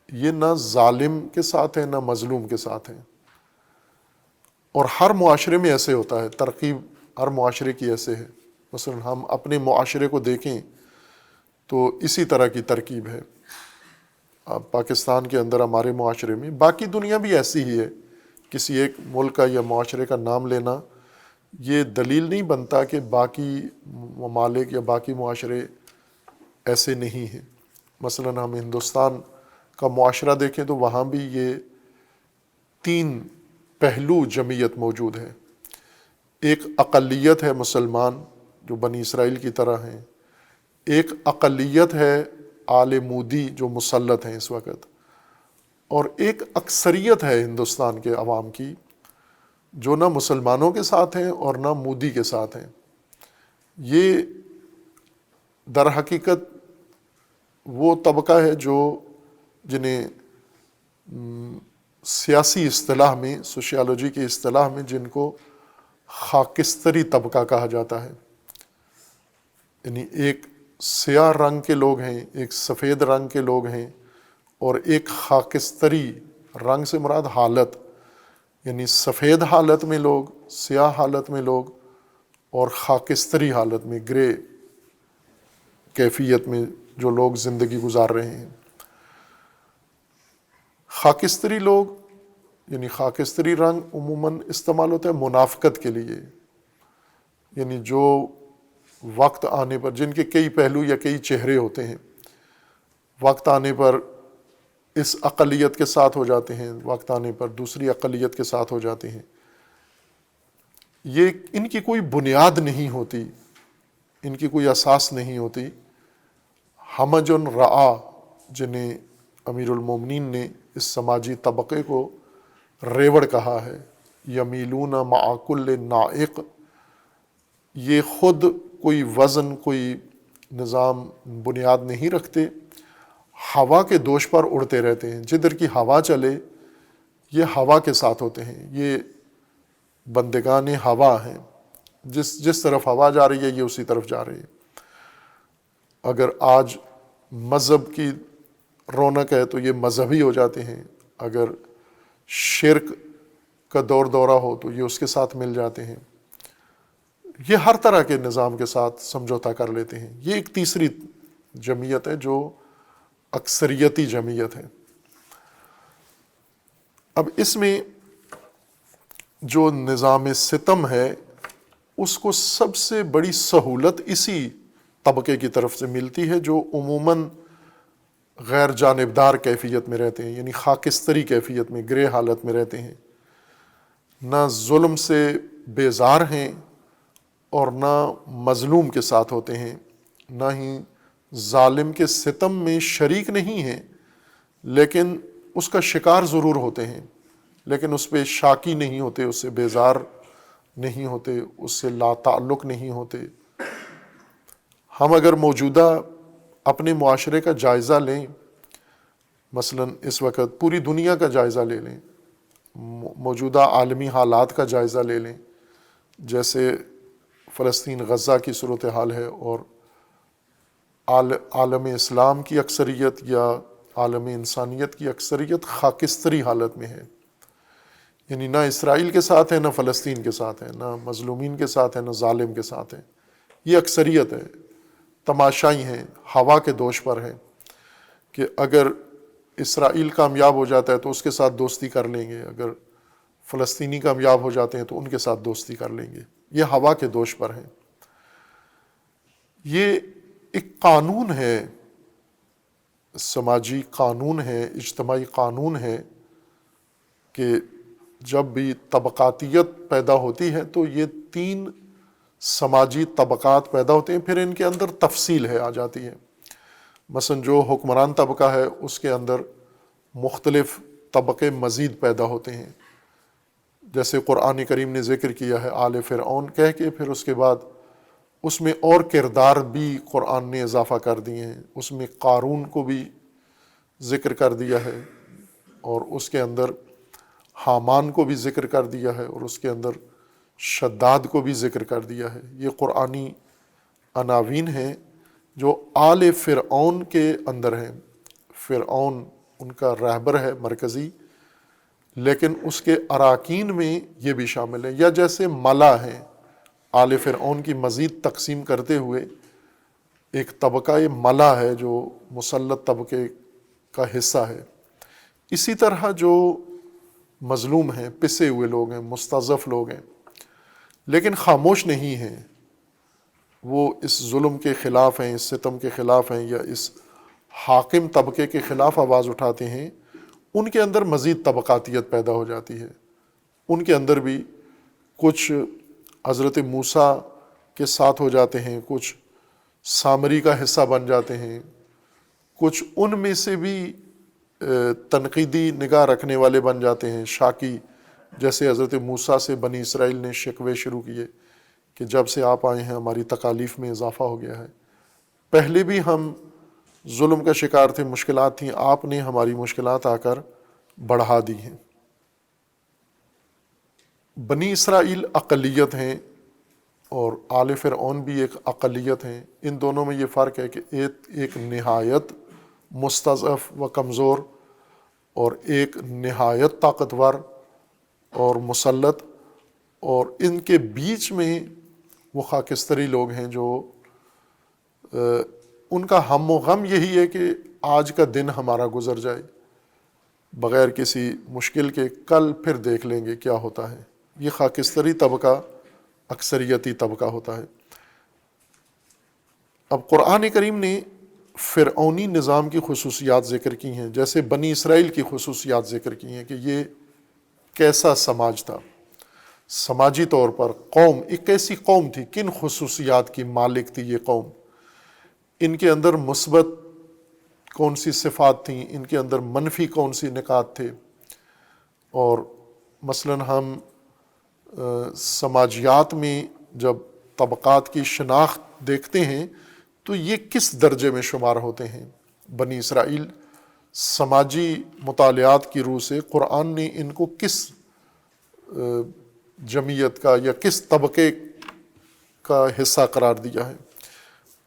Speaker 2: یہ نہ ظالم کے ساتھ ہے نہ مظلوم کے ساتھ ہے، اور ہر معاشرے میں ایسے ہوتا ہے، ترکیب ہر معاشرے کی ایسے ہے۔ مثلا ہم اپنے معاشرے کو دیکھیں تو اسی طرح کی ترکیب ہے۔ اب پاکستان کے اندر ہمارے معاشرے میں، باقی دنیا بھی ایسی ہی ہے، کسی ایک ملک کا یا معاشرے کا نام لینا یہ دلیل نہیں بنتا کہ باقی ممالک یا باقی معاشرے ایسے نہیں ہیں۔ مثلا ہم ہندوستان کا معاشرہ دیکھیں تو وہاں بھی یہ تین پہلو جمعیت موجود ہے۔ ایک اقلیت ہے مسلمان جو بنی اسرائیل کی طرح ہیں، ایک اقلیت ہے آل مودی جو مسلط ہیں اس وقت، اور ایک اکثریت ہے ہندوستان کے عوام کی جو نہ مسلمانوں کے ساتھ ہیں اور نہ مودی کے ساتھ ہیں۔ یہ در حقیقت وہ طبقہ ہے جو جنہیں سیاسی اصطلاح میں، سوشیالوجی کی اصطلاح میں جن کو خاکستری طبقہ کہا جاتا ہے. یعنی ایک سیاہ رنگ کے لوگ ہیں، ایک سفید رنگ کے لوگ ہیں، اور ایک خاکستری رنگ سے مراد حالت، یعنی سفید حالت میں لوگ، سیاہ حالت میں لوگ، اور خاکستری حالت میں، گرے کیفیت میں جو لوگ زندگی گزار رہے ہیں. خاکستری لوگ یعنی خاکستری رنگ عموماً استعمال ہوتا ہے منافقت کے لیے، یعنی جو وقت آنے پر، جن کے کئی پہلو یا کئی چہرے ہوتے ہیں، وقت آنے پر اس اقلیت کے ساتھ ہو جاتے ہیں، وقت آنے پر دوسری اقلیت کے ساتھ ہو جاتے ہیں. یہ ان کی کوئی بنیاد نہیں ہوتی، ان کی کوئی اساس نہیں ہوتی. ہمج رعا، جنہیں امیر المومنین نے اس سماجی طبقے کو ریوڑ کہا ہے، یمیلون مع کل نائق، یہ خود کوئی وزن، کوئی نظام، بنیاد نہیں رکھتے، ہوا کے دوش پر اڑتے رہتے ہیں. جدھر کی ہوا چلے یہ ہوا کے ساتھ ہوتے ہیں، یہ بندگان ہوا ہیں، جس طرف ہوا جا رہی ہے یہ اسی طرف جا رہی ہے. اگر آج مذہب کی رونق ہے تو یہ مذہبی ہو جاتے ہیں، اگر شرک کا دورہ ہو تو یہ اس کے ساتھ مل جاتے ہیں. یہ ہر طرح کے نظام کے ساتھ سمجھوتا کر لیتے ہیں. یہ ایک تیسری جمعیت ہے جو اکثریتی جمعیت ہے. اب اس میں جو نظام ستم ہے اس کو سب سے بڑی سہولت اسی طبقے کی طرف سے ملتی ہے جو عموماً غیر جانبدار کیفیت میں رہتے ہیں، یعنی خاکستری کیفیت میں، گرے حالت میں رہتے ہیں. نہ ظلم سے بیزار ہیں اور نہ مظلوم کے ساتھ ہوتے ہیں، نہ ہی ظالم کے ستم میں شریک نہیں ہیں، لیکن اس کا شکار ضرور ہوتے ہیں، لیکن اس پہ شاکی نہیں ہوتے، اس سے بیزار نہیں ہوتے، اس سے لا تعلق نہیں ہوتے. ہم اگر موجودہ اپنے معاشرے کا جائزہ لیں، مثلا اس وقت پوری دنیا کا جائزہ لے لیں، موجودہ عالمی حالات کا جائزہ لے لیں، جیسے فلسطین غزہ کی صورتحال ہے، اور عالم اسلام کی اکثریت یا عالم انسانیت کی اکثریت خاکستری حالت میں ہے. یعنی نہ اسرائیل کے ساتھ ہے، نہ فلسطین کے ساتھ ہے، نہ مظلومین کے ساتھ ہے، نہ ظالم کے ساتھ ہے. یہ اکثریت ہے، تماشائی ہیں، ہوا کے دوش پر ہیں کہ اگر اسرائیل کامیاب ہو جاتا ہے تو اس کے ساتھ دوستی کر لیں گے، اگر فلسطینی کامیاب ہو جاتے ہیں تو ان کے ساتھ دوستی کر لیں گے. یہ ہوا کے دوش پر ہیں. یہ ایک قانون ہے، سماجی قانون ہے، اجتماعی قانون ہے کہ جب بھی طبقاتیت پیدا ہوتی ہے تو یہ 3 سماجی طبقات پیدا ہوتے ہیں، پھر ان کے اندر تفصیل ہے آ جاتی ہے. مثلا جو حکمران طبقہ ہے اس کے اندر مختلف طبقے مزید پیدا ہوتے ہیں، جیسے قرآن کریم نے ذکر کیا ہے آل فرعون کہہ کے، پھر اس کے بعد اس میں اور کردار بھی قرآن نے اضافہ کر دیے ہیں. اس میں قارون کو بھی ذکر کر دیا ہے، اور اس کے اندر حامان کو بھی ذکر کر دیا ہے، اور اس کے اندر شداد کو بھی ذکر کر دیا ہے. یہ قرآنی عناوین ہیں جو آل فرعون کے اندر ہیں. فرعون ان کا رہبر ہے مرکزی، لیکن اس کے اراکین میں یہ بھی شامل ہے. یا جیسے ملا ہیں، آل فرعون کی مزید تقسیم کرتے ہوئے ایک طبقہ ملا ہے جو مسلط طبقے کا حصہ ہے. اسی طرح جو مظلوم ہیں، پسے ہوئے لوگ ہیں، مستضعف لوگ ہیں، لیکن خاموش نہیں ہیں، وہ اس ظلم کے خلاف ہیں، اس ستم کے خلاف ہیں، یا اس حاکم طبقے کے خلاف آواز اٹھاتے ہیں. ان کے اندر مزید طبقاتیت پیدا ہو جاتی ہے. ان کے اندر بھی کچھ حضرت موسیٰ کے ساتھ ہو جاتے ہیں، کچھ سامری کا حصہ بن جاتے ہیں، کچھ ان میں سے بھی تنقیدی نگاہ رکھنے والے بن جاتے ہیں، شاکی، جیسے حضرت موسیٰ سے بنی اسرائیل نے شکوے شروع کیے کہ جب سے آپ آئے ہیں ہماری تکالیف میں اضافہ ہو گیا ہے. پہلے بھی ہم ظلم کا شکار تھے، مشکلات تھیں، آپ نے ہماری مشکلات آ کر بڑھا دی ہیں۔ بنی اسرائیل اقلیت ہیں اور آل فرعون بھی ایک اقلیت ہیں۔ ان دونوں میں یہ فرق ہے کہ ایک نہایت مستضعف و کمزور اور ایک نہایت طاقتور اور مسلط، اور ان کے بیچ میں وہ خاکستری لوگ ہیں جو ان کا ہم و غم یہی ہے کہ آج کا دن ہمارا گزر جائے بغیر کسی مشکل کے، کل پھر دیکھ لیں گے کیا ہوتا ہے۔ یہ خاکستری طبقہ اکثریتی طبقہ ہوتا ہے۔ اب قرآن کریم نے فرعونی نظام کی خصوصیات ذکر کی ہیں، جیسے بنی اسرائیل کی خصوصیات ذکر کی ہیں کہ یہ کیسا سماج تھا، سماجی طور پر قوم ایک ایسی قوم تھی، کن خصوصیات کی مالک تھی یہ قوم، ان کے اندر مثبت کون سی صفات تھیں، ان کے اندر منفی کون سی نکات تھے۔ اور مثلا ہم سماجیات میں جب طبقات کی شناخت دیکھتے ہیں تو یہ کس درجے میں شمار ہوتے ہیں۔ بنی اسرائیل سماجی مطالعات کی روح سے قرآن نے ان کو کس جمعیت کا یا کس طبقے کا حصہ قرار دیا ہے،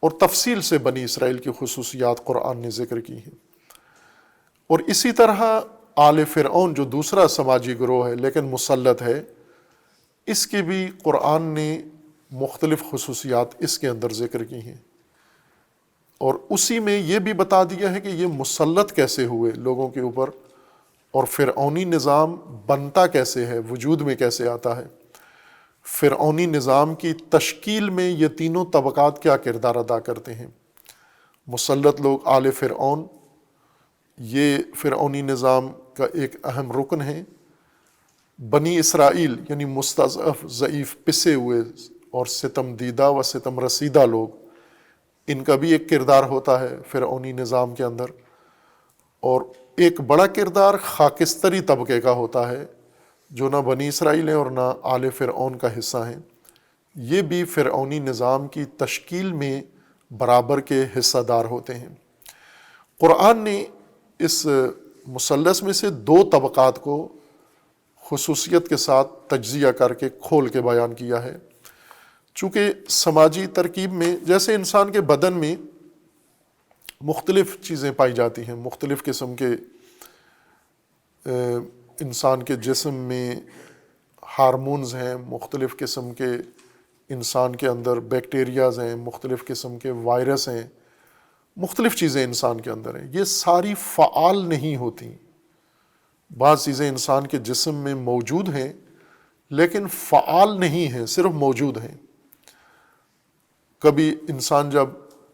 Speaker 2: اور تفصیل سے بنی اسرائیل کی خصوصیات قرآن نے ذکر کی ہیں۔ اور اسی طرح آل فرعون جو دوسرا سماجی گروہ ہے لیکن مسلط ہے، اس کی بھی قرآن نے مختلف خصوصیات اس کے اندر ذکر کی ہیں، اور اسی میں یہ بھی بتا دیا ہے کہ یہ مسلط کیسے ہوئے لوگوں کے اوپر، اور فرعونی نظام بنتا کیسے ہے، وجود میں کیسے آتا ہے۔ فرعونی نظام کی تشکیل میں یہ تینوں طبقات کیا کردار ادا کرتے ہیں۔ مسلط لوگ آل فرعون، یہ فرعونی نظام کا ایک اہم رکن ہے۔ بنی اسرائیل یعنی مستضعف، ضعیف، پسے ہوئے اور ستم دیدہ و ستم رسیدہ لوگ، ان کا بھی ایک کردار ہوتا ہے فرعونی نظام کے اندر۔ اور ایک بڑا کردار خاکستری طبقے کا ہوتا ہے جو نہ بنی اسرائیل ہیں اور نہ آل فرعون کا حصہ ہیں۔ یہ بھی فرعونی نظام کی تشکیل میں برابر کے حصہ دار ہوتے ہیں۔ قرآن نے اس مثلث میں سے دو طبقات کو خصوصیت کے ساتھ تجزیہ کر کے کھول کے بیان کیا ہے۔ چونکہ سماجی ترکیب میں جیسے انسان کے بدن میں مختلف چیزیں پائی جاتی ہیں، مختلف قسم کے انسان کے جسم میں ہارمونز ہیں، مختلف قسم کے انسان کے اندر بیکٹیریاز ہیں، مختلف قسم کے وائرس ہیں، مختلف چیزیں انسان کے اندر ہیں، یہ ساری فعال نہیں ہوتی۔ بعض چیزیں انسان کے جسم میں موجود ہیں لیکن فعال نہیں ہیں، صرف موجود ہیں۔ کبھی انسان جب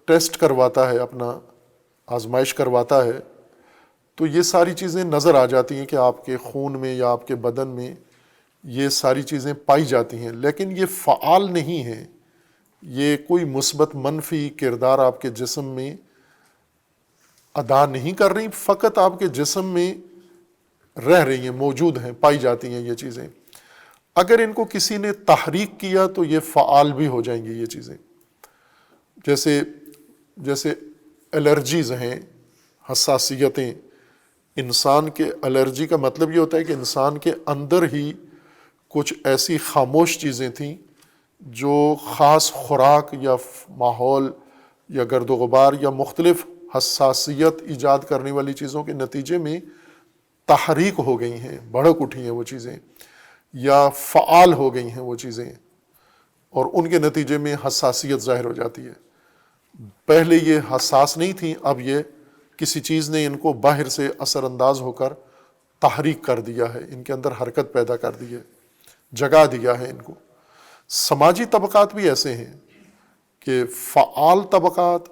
Speaker 2: ٹیسٹ کرواتا ہے، اپنا آزمائش کرواتا ہے، تو یہ ساری چیزیں نظر آ جاتی ہیں کہ آپ کے خون میں یا آپ کے بدن میں یہ ساری چیزیں پائی جاتی ہیں، لیکن یہ فعال نہیں ہیں، یہ کوئی مثبت منفی کردار آپ کے جسم میں ادا نہیں کر رہی، فقط آپ کے جسم میں رہ رہی ہیں، موجود ہیں، پائی جاتی ہیں یہ چیزیں۔ اگر ان کو کسی نے تحریک کیا تو یہ فعال بھی ہو جائیں گی یہ چیزیں۔ جیسے الرجیز ہیں، حساسیتیں، انسان کے الرجی کا مطلب یہ ہوتا ہے کہ انسان کے اندر ہی کچھ ایسی خاموش چیزیں تھیں جو خاص خوراک یا ماحول یا گرد و غبار یا مختلف حساسیت ایجاد کرنے والی چیزوں کے نتیجے میں تحریک ہو گئی ہیں، بھڑک اٹھی ہیں وہ چیزیں، یا فعال ہو گئی ہیں وہ چیزیں، اور ان کے نتیجے میں حساسیت ظاہر ہو جاتی ہے۔ پہلے یہ حساس نہیں تھیں، اب یہ کسی چیز نے ان کو باہر سے اثر انداز ہو کر تحریک کر دیا ہے، ان کے اندر حرکت پیدا کر دی ہے، جگا دیا ہے ان کو۔ سماجی طبقات بھی ایسے ہیں کہ فعال طبقات،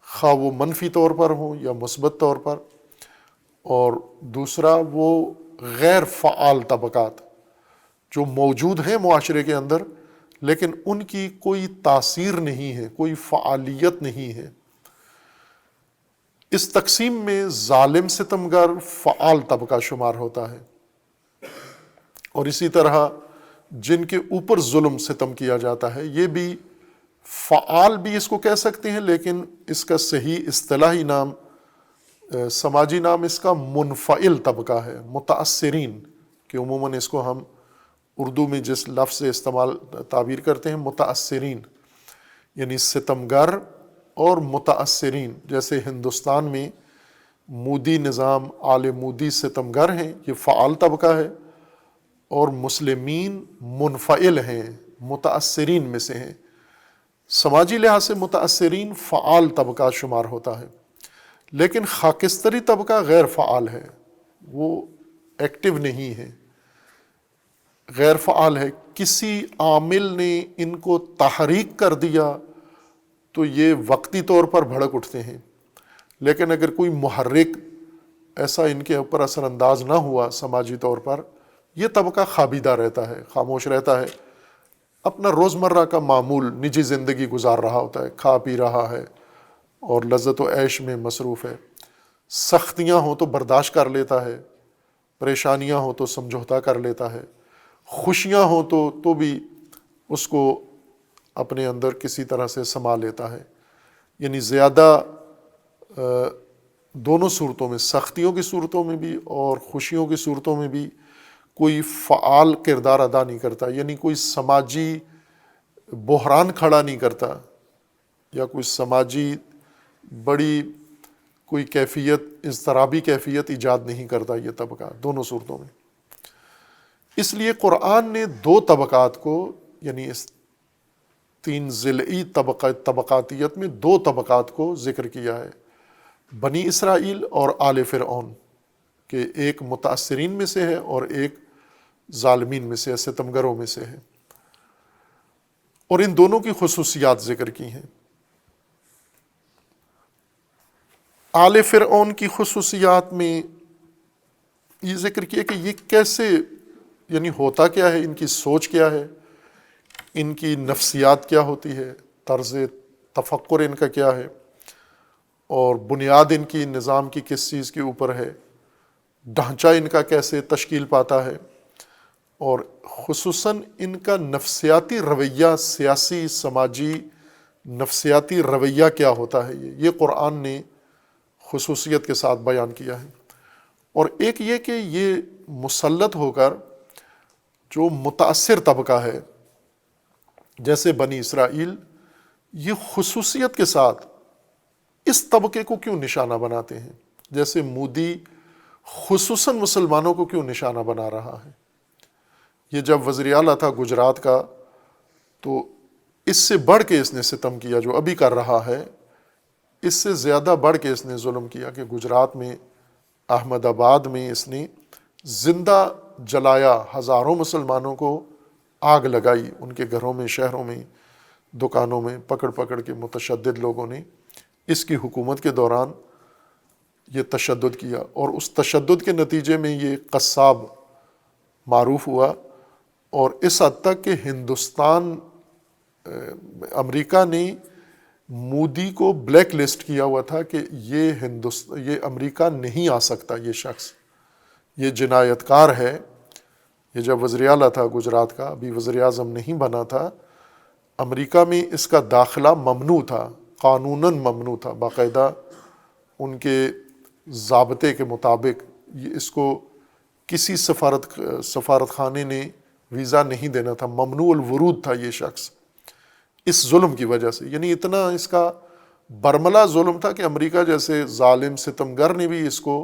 Speaker 2: خواہ وہ منفی طور پر ہوں یا مثبت طور پر، اور دوسرا وہ غیر فعال طبقات جو موجود ہیں معاشرے کے اندر لیکن ان کی کوئی تاثیر نہیں ہے، کوئی فعالیت نہیں ہے۔ اس تقسیم میں ظالم ستمگر فعال طبقہ شمار ہوتا ہے، اور اسی طرح جن کے اوپر ظلم ستم کیا جاتا ہے یہ بھی فعال بھی اس کو کہہ سکتے ہیں، لیکن اس کا صحیح اصطلاحی نام، سماجی نام اس کا منفعل طبقہ ہے، متاثرین، کہ عموماً اس کو ہم اردو میں جس لفظ سے استعمال تعبیر کرتے ہیں متاثرین، یعنی ستمگر اور متاثرین. جیسے ہندوستان میں مودی نظام، آل مودی ستمگر ہیں، یہ فعال طبقہ ہے، اور مسلمین منفعل ہیں، متاثرین میں سے ہیں. سماجی لحاظ سے متاثرین فعال طبقہ شمار ہوتا ہے، لیکن خاکستری طبقہ غیر فعال ہے، وہ ایکٹیو نہیں ہے، غیر فعال ہے. کسی عامل نے ان کو تحریک کر دیا تو یہ وقتی طور پر بھڑک اٹھتے ہیں، لیکن اگر کوئی محرک ایسا ان کے اوپر اثر انداز نہ ہوا سماجی طور پر، یہ طبقہ خابیدہ رہتا ہے، خاموش رہتا ہے، اپنا روزمرہ کا معمول نجی زندگی گزار رہا ہوتا ہے، کھا پی رہا ہے اور لذت و عیش میں مصروف ہے. سختیاں ہوں تو برداشت کر لیتا ہے، پریشانیاں ہوں تو سمجھوتا کر لیتا ہے، خوشیاں ہوں تو بھی اس کو اپنے اندر کسی طرح سے سما لیتا ہے. یعنی زیادہ دونوں صورتوں میں، سختیوں کی صورتوں میں بھی اور خوشیوں کی صورتوں میں بھی کوئی فعال کردار ادا نہیں کرتا، یعنی کوئی سماجی بحران کھڑا نہیں کرتا یا کوئی سماجی بڑی کوئی کیفیت، اضطرابی کیفیت ایجاد نہیں کرتا یہ طبقہ دونوں صورتوں میں. اس لیے قرآن نے دو طبقات کو، یعنی اس 3 ضلعی طبقاتیت میں 2 طبقات کو ذکر کیا ہے، بنی اسرائیل اور آل فرعون، کہ ایک متاثرین میں سے ہے اور ایک ظالمین میں سے ہے، ستمگروں میں سے ہے، اور ان دونوں کی خصوصیات ذکر کی ہیں. آل فرعون کی خصوصیات میں یہ ذکر کیا کہ یہ کیسے، یعنی ہوتا کیا ہے، ان کی سوچ کیا ہے، ان کی نفسیات کیا ہوتی ہے، طرز تفکر ان کا کیا ہے، اور بنیاد ان کی نظام کی کس چیز کے اوپر ہے، ڈھانچہ ان کا کیسے تشکیل پاتا ہے، اور خصوصاً ان کا نفسیاتی رویہ، سیاسی سماجی نفسیاتی رویہ کیا ہوتا ہے، یہ قرآن نے خصوصیت کے ساتھ بیان کیا ہے. اور ایک یہ کہ یہ مسلط ہو کر جو متاثر طبقہ ہے جیسے بنی اسرائیل، یہ خصوصیت کے ساتھ اس طبقے کو کیوں نشانہ بناتے ہیں، جیسے مودی خصوصاً مسلمانوں کو کیوں نشانہ بنا رہا ہے. یہ جب وزیر اعلیٰ تھا گجرات کا تو اس سے بڑھ کے اس نے ستم کیا، جو ابھی کر رہا ہے اس سے زیادہ بڑھ کے اس نے ظلم کیا، کہ گجرات میں احمد آباد میں اس نے زندہ جلایا، ہزاروں مسلمانوں کو آگ لگائی، ان کے گھروں میں، شہروں میں، دکانوں میں پکڑ پکڑ کے متشدد لوگوں نے اس کی حکومت کے دوران یہ تشدد کیا. اور اس تشدد کے نتیجے میں یہ قصاب معروف ہوا، اور اس حد تک کہ ہندوستان، امریکہ نے مودی کو بلیک لسٹ کیا ہوا تھا کہ یہ امریکہ نہیں آ سکتا، یہ شخص یہ جنایت کار ہے. یہ جب وزیر اعلیٰ تھا گجرات کا، ابھی وزیر اعظم نہیں بنا تھا، امریکہ میں اس کا داخلہ ممنوع تھا، قانوناً ممنوع تھا، باقاعدہ ان کے ضابطے کے مطابق اس کو کسی سفارت خانے نے ویزا نہیں دینا تھا، ممنوع الورود تھا یہ شخص، اس ظلم کی وجہ سے. یعنی اتنا اس کا برملا ظلم تھا کہ امریکہ جیسے ظالم ستمگر نے بھی اس کو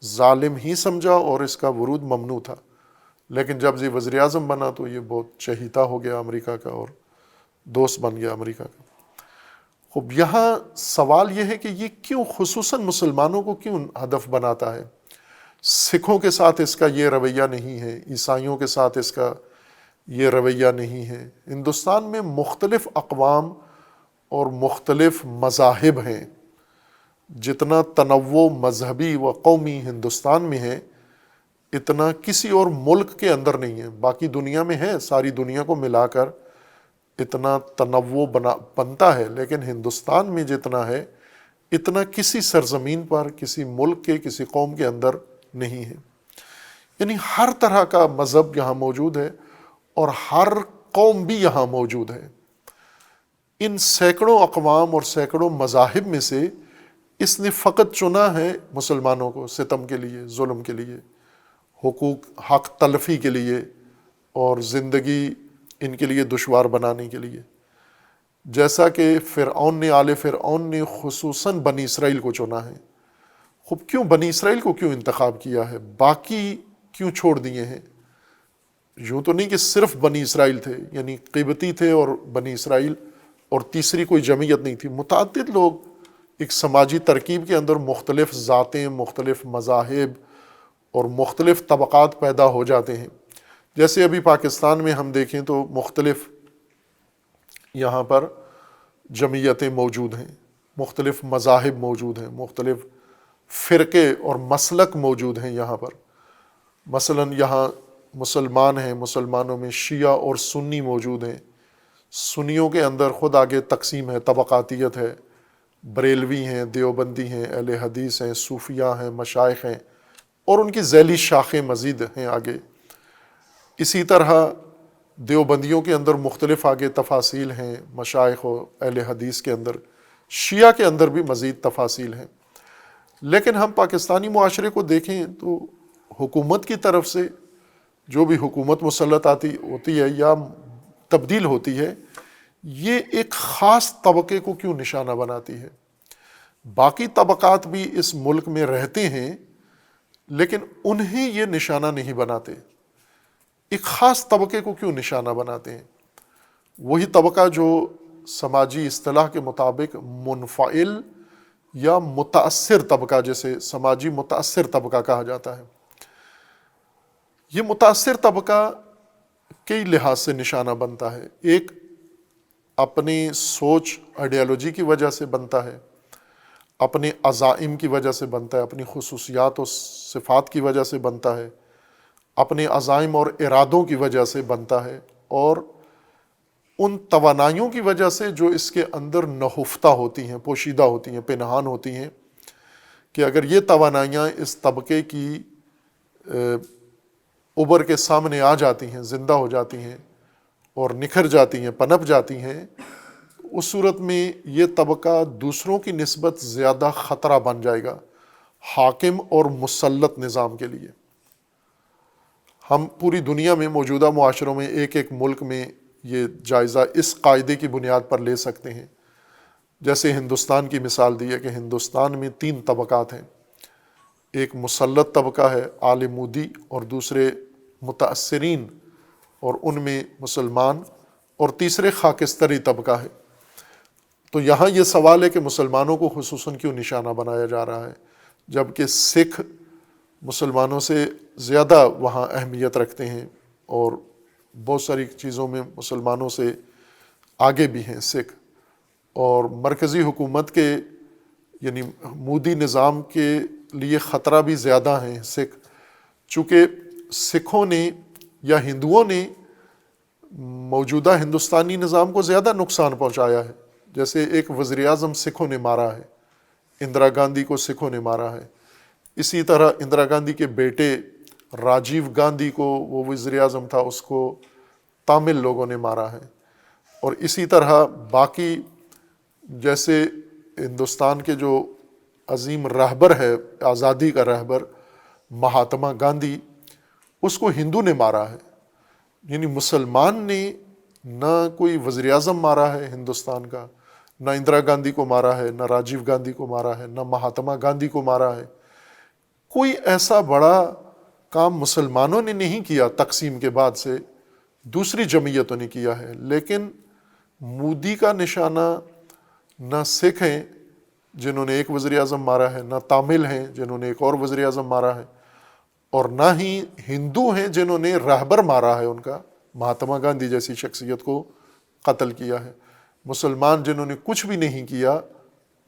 Speaker 2: ظالم ہی سمجھا اور اس کا ورود ممنوع تھا. لیکن جب یہ وزیر اعظم بنا تو یہ بہت چہیتا ہو گیا امریکہ کا اور دوست بن گیا امریکہ کا. خب یہاں سوال یہ ہے کہ یہ کیوں خصوصاً مسلمانوں کو کیوں ہدف بناتا ہے؟ سکھوں کے ساتھ اس کا یہ رویہ نہیں ہے، عیسائیوں کے ساتھ اس کا یہ رویہ نہیں ہے. ہندوستان میں مختلف اقوام اور مختلف مذاہب ہیں، جتنا تنوع مذہبی و قومی ہندوستان میں ہے اتنا کسی اور ملک کے اندر نہیں ہے. باقی دنیا میں ہے، ساری دنیا کو ملا کر اتنا تنوع بنتا ہے، لیکن ہندوستان میں جتنا ہے اتنا کسی سرزمین پر، کسی ملک کے، کسی قوم کے اندر نہیں ہے. یعنی ہر طرح کا مذہب یہاں موجود ہے اور ہر قوم بھی یہاں موجود ہے. ان سینکڑوں اقوام اور سینکڑوں مذاہب میں سے اس نے فقط چنا ہے مسلمانوں کو ستم کے لیے، ظلم کے لیے، حقوق حق تلفی کے لیے اور زندگی ان کے لیے دشوار بنانے کے لیے، جیسا کہ فرعون نے، آل فرعون نے خصوصاً بنی اسرائیل کو چنا ہے۔ خب کیوں بنی اسرائیل کو کیوں انتخاب کیا ہے، باقی کیوں چھوڑ دیے ہیں؟ یوں تو نہیں کہ صرف بنی اسرائیل تھے، یعنی قبطی تھے اور بنی اسرائیل، اور تیسری کوئی جمعیت نہیں تھی، متعدد لوگ ایک سماجی ترکیب کے اندر مختلف ذاتیں، مختلف مذاہب اور مختلف طبقات پیدا ہو جاتے ہیں۔ جیسے ابھی پاکستان میں ہم دیکھیں تو مختلف یہاں پر جمعیتیں موجود ہیں، مختلف مذاہب موجود ہیں، مختلف فرقے اور مسلک موجود ہیں یہاں پر۔ مثلاً یہاں مسلمان ہیں، مسلمانوں میں شیعہ اور سنی موجود ہیں، سنیوں کے اندر خود آگے تقسیم ہے، طبقاتیت ہے، بریلوی ہیں، دیوبندی ہیں، اہل حدیث ہیں، صوفیہ ہیں، مشائخ ہیں، اور ان کی ذیلی شاخیں مزید ہیں آگے۔ اسی طرح دیوبندیوں کے اندر مختلف آگے تفاصیل ہیں، مشائخ و اہل حدیث کے اندر، شیعہ کے اندر بھی مزید تفاصیل ہیں۔ لیکن ہم پاکستانی معاشرے کو دیکھیں تو حکومت کی طرف سے جو بھی حکومت مسلط ہوتی ہے یا تبدیل ہوتی ہے، یہ ایک خاص طبقے کو کیوں نشانہ بناتی ہے؟ باقی طبقات بھی اس ملک میں رہتے ہیں لیکن انہیں یہ نشانہ نہیں بناتے، ایک خاص طبقے کو کیوں نشانہ بناتے ہیں؟ وہی طبقہ جو سماجی اصطلاح کے مطابق منفعل یا متاثر طبقہ، جسے سماجی متاثر طبقہ کہا جاتا ہے، یہ متاثر طبقہ کئی لحاظ سے نشانہ بنتا ہے۔ ایک اپنی سوچ آئیڈیالوجی کی وجہ سے بنتا ہے، اپنے عزائم کی وجہ سے بنتا ہے، اپنی خصوصیات و صفات کی وجہ سے بنتا ہے، اپنے عزائم اور ارادوں کی وجہ سے بنتا ہے، اور ان توانائیوں کی وجہ سے جو اس کے اندر نہفتہ ہوتی ہیں، پوشیدہ ہوتی ہیں، پنہان ہوتی ہیں، کہ اگر یہ توانائیاں اس طبقے کی ابھر کے سامنے آ جاتی ہیں، زندہ ہو جاتی ہیں اور نکھر جاتی ہیں، پنپ جاتی ہیں، اس صورت میں یہ طبقہ دوسروں کی نسبت زیادہ خطرہ بن جائے گا حاکم اور مسلط نظام کے لیے۔ ہم پوری دنیا میں موجودہ معاشروں میں ایک ایک ملک میں یہ جائزہ اس قاعدے کی بنیاد پر لے سکتے ہیں۔ جیسے ہندوستان کی مثال دی ہے کہ ہندوستان میں 3 طبقات ہیں، ایک مسلط طبقہ ہے آل مودی، اور دوسرے متاثرین اور ان میں مسلمان، اور تیسرے خاکستری طبقہ ہے۔ تو یہاں یہ سوال ہے کہ مسلمانوں کو خصوصاً کیوں نشانہ بنایا جا رہا ہے، جبکہ سکھ مسلمانوں سے زیادہ وہاں اہمیت رکھتے ہیں اور بہت ساری چیزوں میں مسلمانوں سے آگے بھی ہیں سکھ، اور مرکزی حکومت کے یعنی مودی نظام کے لیے خطرہ بھی زیادہ ہیں سکھ، چونکہ سکھوں نے یا ہندوؤں نے موجودہ ہندوستانی نظام کو زیادہ نقصان پہنچایا ہے۔ جیسے ایک وزیر اعظم سکھوں نے مارا ہے، اندرا گاندھی کو سکھوں نے مارا ہے، اسی طرح اندرا گاندھی کے بیٹے راجیو گاندھی کو، وہ وزیر اعظم تھا، اس کو تامل لوگوں نے مارا ہے، اور اسی طرح باقی جیسے ہندوستان کے جو عظیم رہبر ہے، آزادی کا رہبر مہاتما گاندھی، اس کو ہندو نے مارا ہے۔ یعنی مسلمان نے نہ کوئی وزیر اعظم مارا ہے ہندوستان کا، نہ اندرا گاندھی کو مارا ہے، نہ راجیو گاندھی کو مارا ہے، نہ مہاتما گاندھی کو مارا ہے۔ کوئی ایسا بڑا کام مسلمانوں نے نہیں کیا تقسیم کے بعد سے، دوسری جمعیتوں نے کیا ہے، لیکن مودی کا نشانہ نہ سکھ ہیں جنہوں نے ایک وزیر اعظم مارا ہے، نہ تامل ہیں جنہوں نے ایک اور وزیر اعظم مارا ہے، اور نہ ہی ہندو ہیں جنہوں نے رہبر مارا ہے ان کا، مہاتما گاندھی جیسی شخصیت کو قتل کیا ہے۔ مسلمان جنہوں نے کچھ بھی نہیں کیا،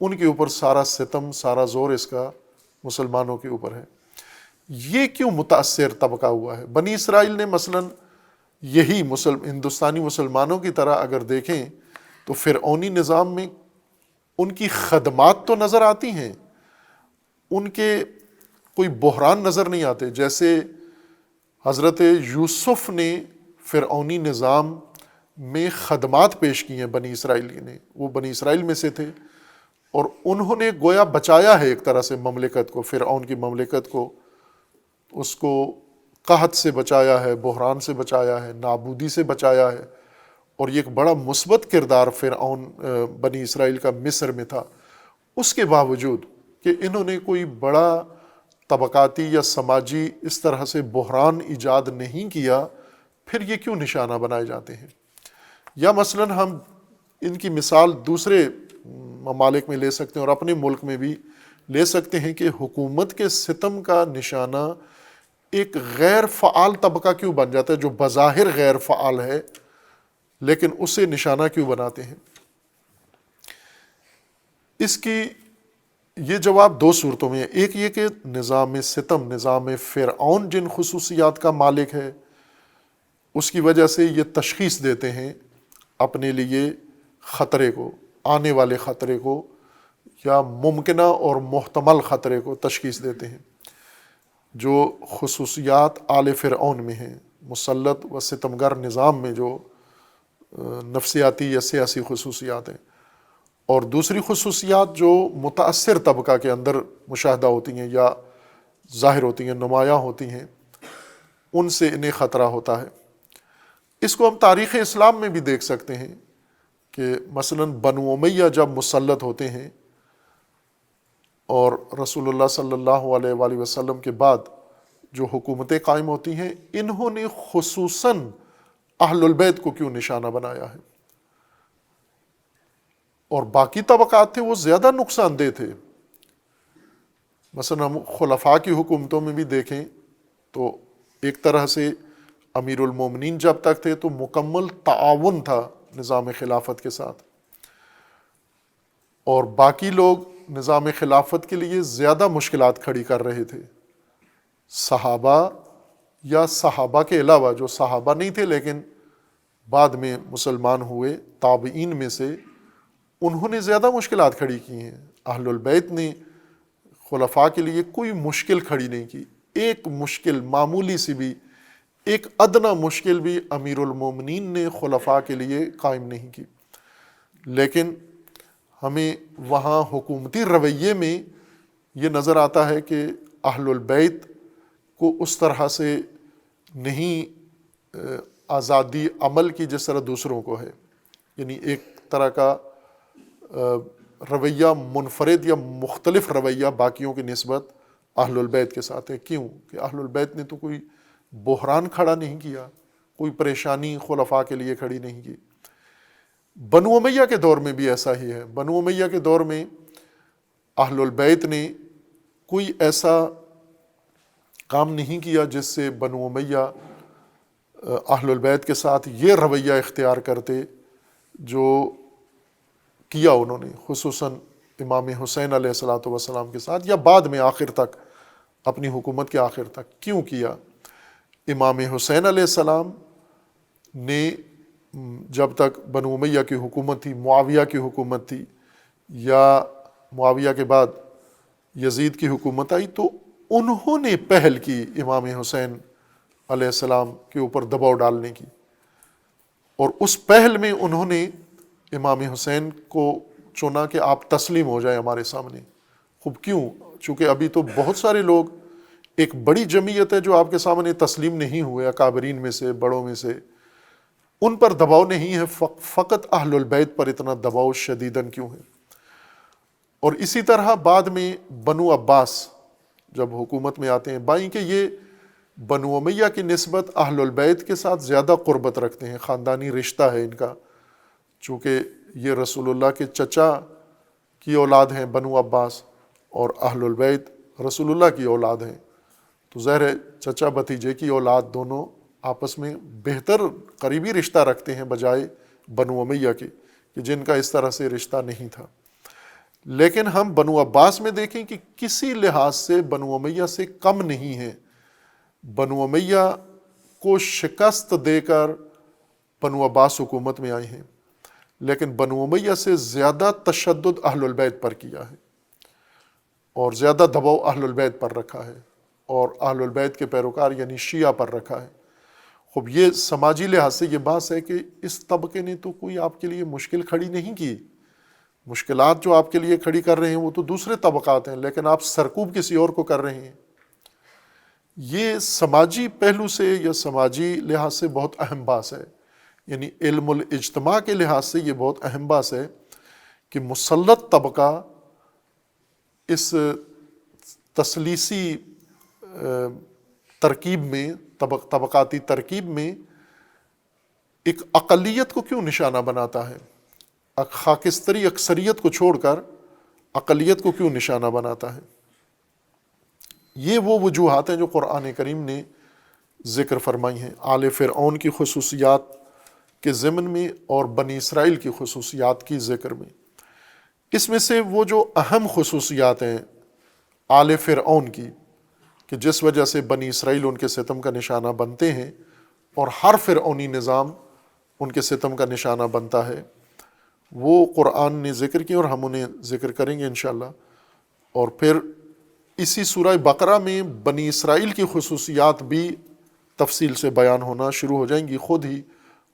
Speaker 2: ان کے اوپر سارا ستم، سارا زور اس کا مسلمانوں کے اوپر ہے۔ یہ کیوں متاثر طبقہ ہوا ہے؟ بنی اسرائیل نے مثلاً یہی ہندوستانی مسلمانوں کی طرح اگر دیکھیں تو فرعونی نظام میں ان کی خدمات تو نظر آتی ہیں، ان کے کوئی بحران نظر نہیں آتے۔ جیسے حضرت یوسف نے فرعونی نظام میں خدمات پیش کی ہیں بنی اسرائیل نے، وہ بنی اسرائیل میں سے تھے، اور انہوں نے گویا بچایا ہے ایک طرح سے مملکت کو، فرعون کی مملکت کو، اس کو قحط سے بچایا ہے، بحران سے بچایا ہے، نابودی سے بچایا ہے، اور یہ ایک بڑا مثبت کردار فرعون بنی اسرائیل کا مصر میں تھا۔ اس کے باوجود کہ انہوں نے کوئی بڑا طبقاتی یا سماجی اس طرح سے بحران ایجاد نہیں کیا، پھر یہ کیوں نشانہ بنائے جاتے ہیں؟ یا مثلاً ہم ان کی مثال دوسرے ممالک میں لے سکتے ہیں اور اپنے ملک میں بھی لے سکتے ہیں کہ حکومت کے ستم کا نشانہ ایک غیر فعال طبقہ کیوں بن جاتا ہے جو بظاہر غیر فعال ہے، لیکن اسے نشانہ کیوں بناتے ہیں؟ اس کی یہ جواب دو صورتوں میں ہے۔ ایک یہ کہ نظام ستم، نظام فرعون جن خصوصیات کا مالک ہے، اس کی وجہ سے یہ تشخیص دیتے ہیں اپنے لیے خطرے کو، آنے والے خطرے کو، یا ممکنہ اور محتمل خطرے کو تشخیص دیتے ہیں۔ جو خصوصیات آل فرعون میں ہیں، مسلط و ستمگر نظام میں جو نفسیاتی یا سیاسی خصوصیات ہیں، اور دوسری خصوصیات جو متاثر طبقہ کے اندر مشاہدہ ہوتی ہیں یا ظاہر ہوتی ہیں، نمایاں ہوتی ہیں، ان سے انہیں خطرہ ہوتا ہے۔ اس کو ہم تاریخ اسلام میں بھی دیکھ سکتے ہیں کہ مثلاً بنو امیہ جب مسلط ہوتے ہیں اور رسول اللہ صلی اللہ علیہ وآلہ وسلم کے بعد جو حکومتیں قائم ہوتی ہیں، انہوں نے خصوصاً اہل البیت کو کیوں نشانہ بنایا ہے؟ اور باقی طبقات تھے وہ زیادہ نقصان دہ تھے۔ مثلا ہم خلفاء کی حکومتوں میں بھی دیکھیں تو ایک طرح سے امیر المومنین جب تک تھے تو مکمل تعاون تھا نظام خلافت کے ساتھ، اور باقی لوگ نظام خلافت کے لیے زیادہ مشکلات کھڑی کر رہے تھے۔ صحابہ یا صحابہ کے علاوہ جو صحابہ نہیں تھے لیکن بعد میں مسلمان ہوئے، تابعین میں سے، انہوں نے زیادہ مشکلات کھڑی کی ہیں۔ اہل البیت نے خلفاء کے لیے کوئی مشکل کھڑی نہیں کی، ایک مشکل معمولی سی بھی، ایک ادنا مشکل بھی امیر المومنین نے خلفاء کے لیے قائم نہیں کی۔ لیکن ہمیں وہاں حکومتی رویے میں یہ نظر آتا ہے کہ اہل البیت کو اس طرح سے نہیں آزادی عمل کی جس طرح دوسروں کو ہے، یعنی ایک طرح کا رویہ منفرد یا مختلف رویہ باقیوں کی نسبت اہل البیت کے ساتھ ہے۔ کیوں کہ اہل البیت نے تو کوئی بحران کھڑا نہیں کیا، کوئی پریشانی خلفاء کے لیے کھڑی نہیں کی۔ بنو امیہ کے دور میں بھی ایسا ہی ہے۔ بنو امیہ کے دور میں اہل البیت نے کوئی ایسا کام نہیں کیا جس سے بنو امیہ اہل البیت کے ساتھ یہ رویہ اختیار کرتے جو کیا انہوں نے، خصوصاً امام حسین علیہ الصلوۃ والسلام کے ساتھ، یا بعد میں آخر تک اپنی حکومت کے آخر تک۔ کیوں کیا؟ امام حسین علیہ السلام نے جب تک بنو امیہ کی حکومت تھی، معاویہ کی حکومت تھی، یا معاویہ کے بعد یزید کی حکومت آئی، تو انہوں نے پہل کی امام حسین علیہ السلام کے اوپر دباؤ ڈالنے کی، اور اس پہل میں انہوں نے امام حسین کو چنا کہ آپ تسلیم ہو جائیں ہمارے سامنے۔ خوب کیوں؟ چونکہ ابھی تو بہت سارے لوگ، ایک بڑی جمعیت ہے جو آپ کے سامنے تسلیم نہیں ہوئے، اکابرین میں سے، بڑوں میں سے، ان پر دباؤ نہیں ہے، فقط اہل البیت پر اتنا دباؤ شدیداً کیوں ہے؟ اور اسی طرح بعد میں بنو عباس جب حکومت میں آتے ہیں، بائیں کہ یہ بنو امیہ کی نسبت اہل البیت کے ساتھ زیادہ قربت رکھتے ہیں، خاندانی رشتہ ہے ان کا، چونکہ یہ رسول اللہ کے چچا کی اولاد ہیں بنو عباس، اور اہل البیت رسول اللہ کی اولاد ہیں، تو ظاہر ہے چچا بھتیجے کی اولاد دونوں آپس میں بہتر قریبی رشتہ رکھتے ہیں بجائے بنو امیہ کے، کہ جن کا اس طرح سے رشتہ نہیں تھا۔ لیکن ہم بنو عباس میں دیکھیں کہ کسی لحاظ سے بنو امیہ سے کم نہیں ہیں۔ بنو امیہ کو شکست دے کر بنو عباس حکومت میں آئے ہیں، لیکن بنو امیہ سے زیادہ تشدد اہل البیت پر کیا ہے، اور زیادہ دباؤ اہل البیت پر رکھا ہے، اور اہل البیت کے پیروکار یعنی شیعہ پر رکھا ہے۔ خوب یہ سماجی لحاظ سے یہ بات ہے کہ اس طبقے نے تو کوئی آپ کے لیے مشکل کھڑی نہیں کی، مشکلات جو آپ کے لیے کھڑی کر رہے ہیں وہ تو دوسرے طبقات ہیں، لیکن آپ سرکوب کسی اور کو کر رہے ہیں۔ یہ سماجی پہلو سے یا سماجی لحاظ سے بہت اہم بات ہے، یعنی علم الاجتماع کے لحاظ سے یہ بہت اہم بات ہے کہ مسلط طبقہ اس تثلیثی ترکیب میں، طبقاتی ترکیب میں ایک اقلیت کو کیوں نشانہ بناتا ہے، خاکستری اکثریت کو چھوڑ کر اقلیت کو کیوں نشانہ بناتا ہے۔ یہ وہ وجوہات ہیں جو قرآن کریم نے ذکر فرمائی ہیں آل فرعون کی خصوصیات کے ضمن میں اور بنی اسرائیل کی خصوصیات کی ذکر میں۔ اس میں سے وہ جو اہم خصوصیات ہیں آل فرعون کی، کہ جس وجہ سے بنی اسرائیل ان کے ستم کا نشانہ بنتے ہیں اور ہر فرعونی نظام ان کے ستم کا نشانہ بنتا ہے، وہ قرآن نے ذکر کی اور ہم انہیں ذکر کریں گے انشاءاللہ۔ اور پھر اسی سورہ بقرہ میں بنی اسرائیل کی خصوصیات بھی تفصیل سے بیان ہونا شروع ہو جائیں گی، خود ہی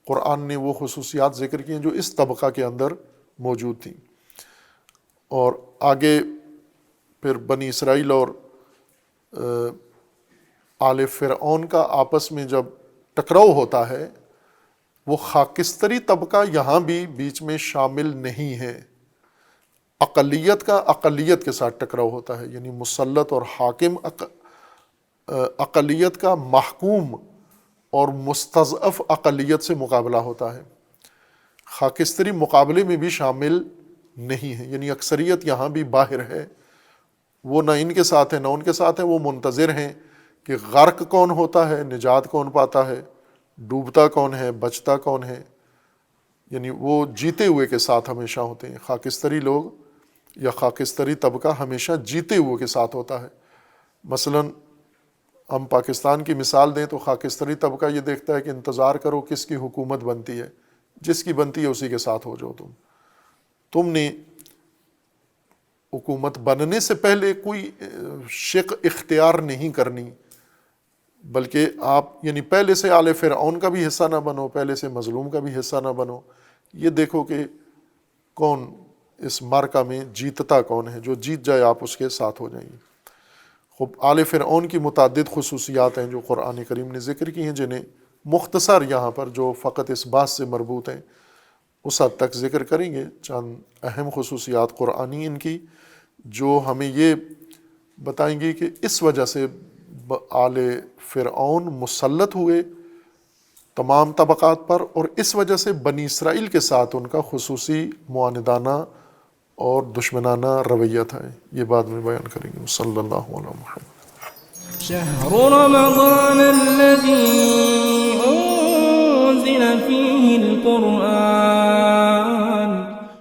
Speaker 2: قرآن نے وہ خصوصیات ذکر کی ہیں جو اس طبقہ کے اندر موجود تھیں۔ اور آگے پھر بنی اسرائیل اور آل فرعون کا آپس میں جب ٹکراؤ ہوتا ہے، وہ خاکستری طبقہ یہاں بھی بیچ میں شامل نہیں ہے، اقلیت کا اقلیت کے ساتھ ٹکراؤ ہوتا ہے، یعنی مسلط اور حاکم اقلیت کا محکوم اور مستضعف اقلیت سے مقابلہ ہوتا ہے، خاکستری مقابلے میں بھی شامل نہیں ہے، یعنی اکثریت یہاں بھی باہر ہے، وہ نہ ان کے ساتھ ہے نہ ان کے ساتھ ہے، وہ منتظر ہیں کہ غرق کون ہوتا ہے، نجات کون پاتا ہے، ڈوبتا کون ہے، بچتا کون ہے، یعنی وہ جیتے ہوئے کے ساتھ ہمیشہ ہوتے ہیں۔ خاکستری لوگ یا خاکستری طبقہ ہمیشہ جیتے ہوئے کے ساتھ ہوتا ہے۔ مثلا ہم پاکستان کی مثال دیں تو خاکستری طبقہ یہ دیکھتا ہے کہ انتظار کرو کس کی حکومت بنتی ہے، جس کی بنتی ہے اسی کے ساتھ ہو جاؤ، تم نے حکومت بننے سے پہلے کوئی شق اختیار نہیں کرنی، بلکہ آپ یعنی پہلے سے آل فرعون کا بھی حصہ نہ بنو، پہلے سے مظلوم کا بھی حصہ نہ بنو، یہ دیکھو کہ کون اس معرکہ میں جیتتا کون ہے، جو جیت جائے آپ اس کے ساتھ ہو جائیں گے۔ خوب آل فرعون کی متعدد خصوصیات ہیں جو قرآن کریم نے ذکر کی ہیں، جنہیں مختصر یہاں پر جو فقط اس بات سے مربوط ہیں اس حد تک ذکر کریں گے۔ چند اہم خصوصیات قرآنی ان کی جو ہمیں یہ بتائیں گی کہ اس وجہ سے آل فرعون مسلط ہوئے تمام طبقات پر، اور اس وجہ سے بنی اسرائیل کے ساتھ ان کا خصوصی معاندانہ اور دشمنانہ رویہ تھا۔ یہ بعد میں بیان کریں گے۔ صلی اللہ علیہ محمد۔
Speaker 1: شهر رمضان الذي أنزل فيه القرآن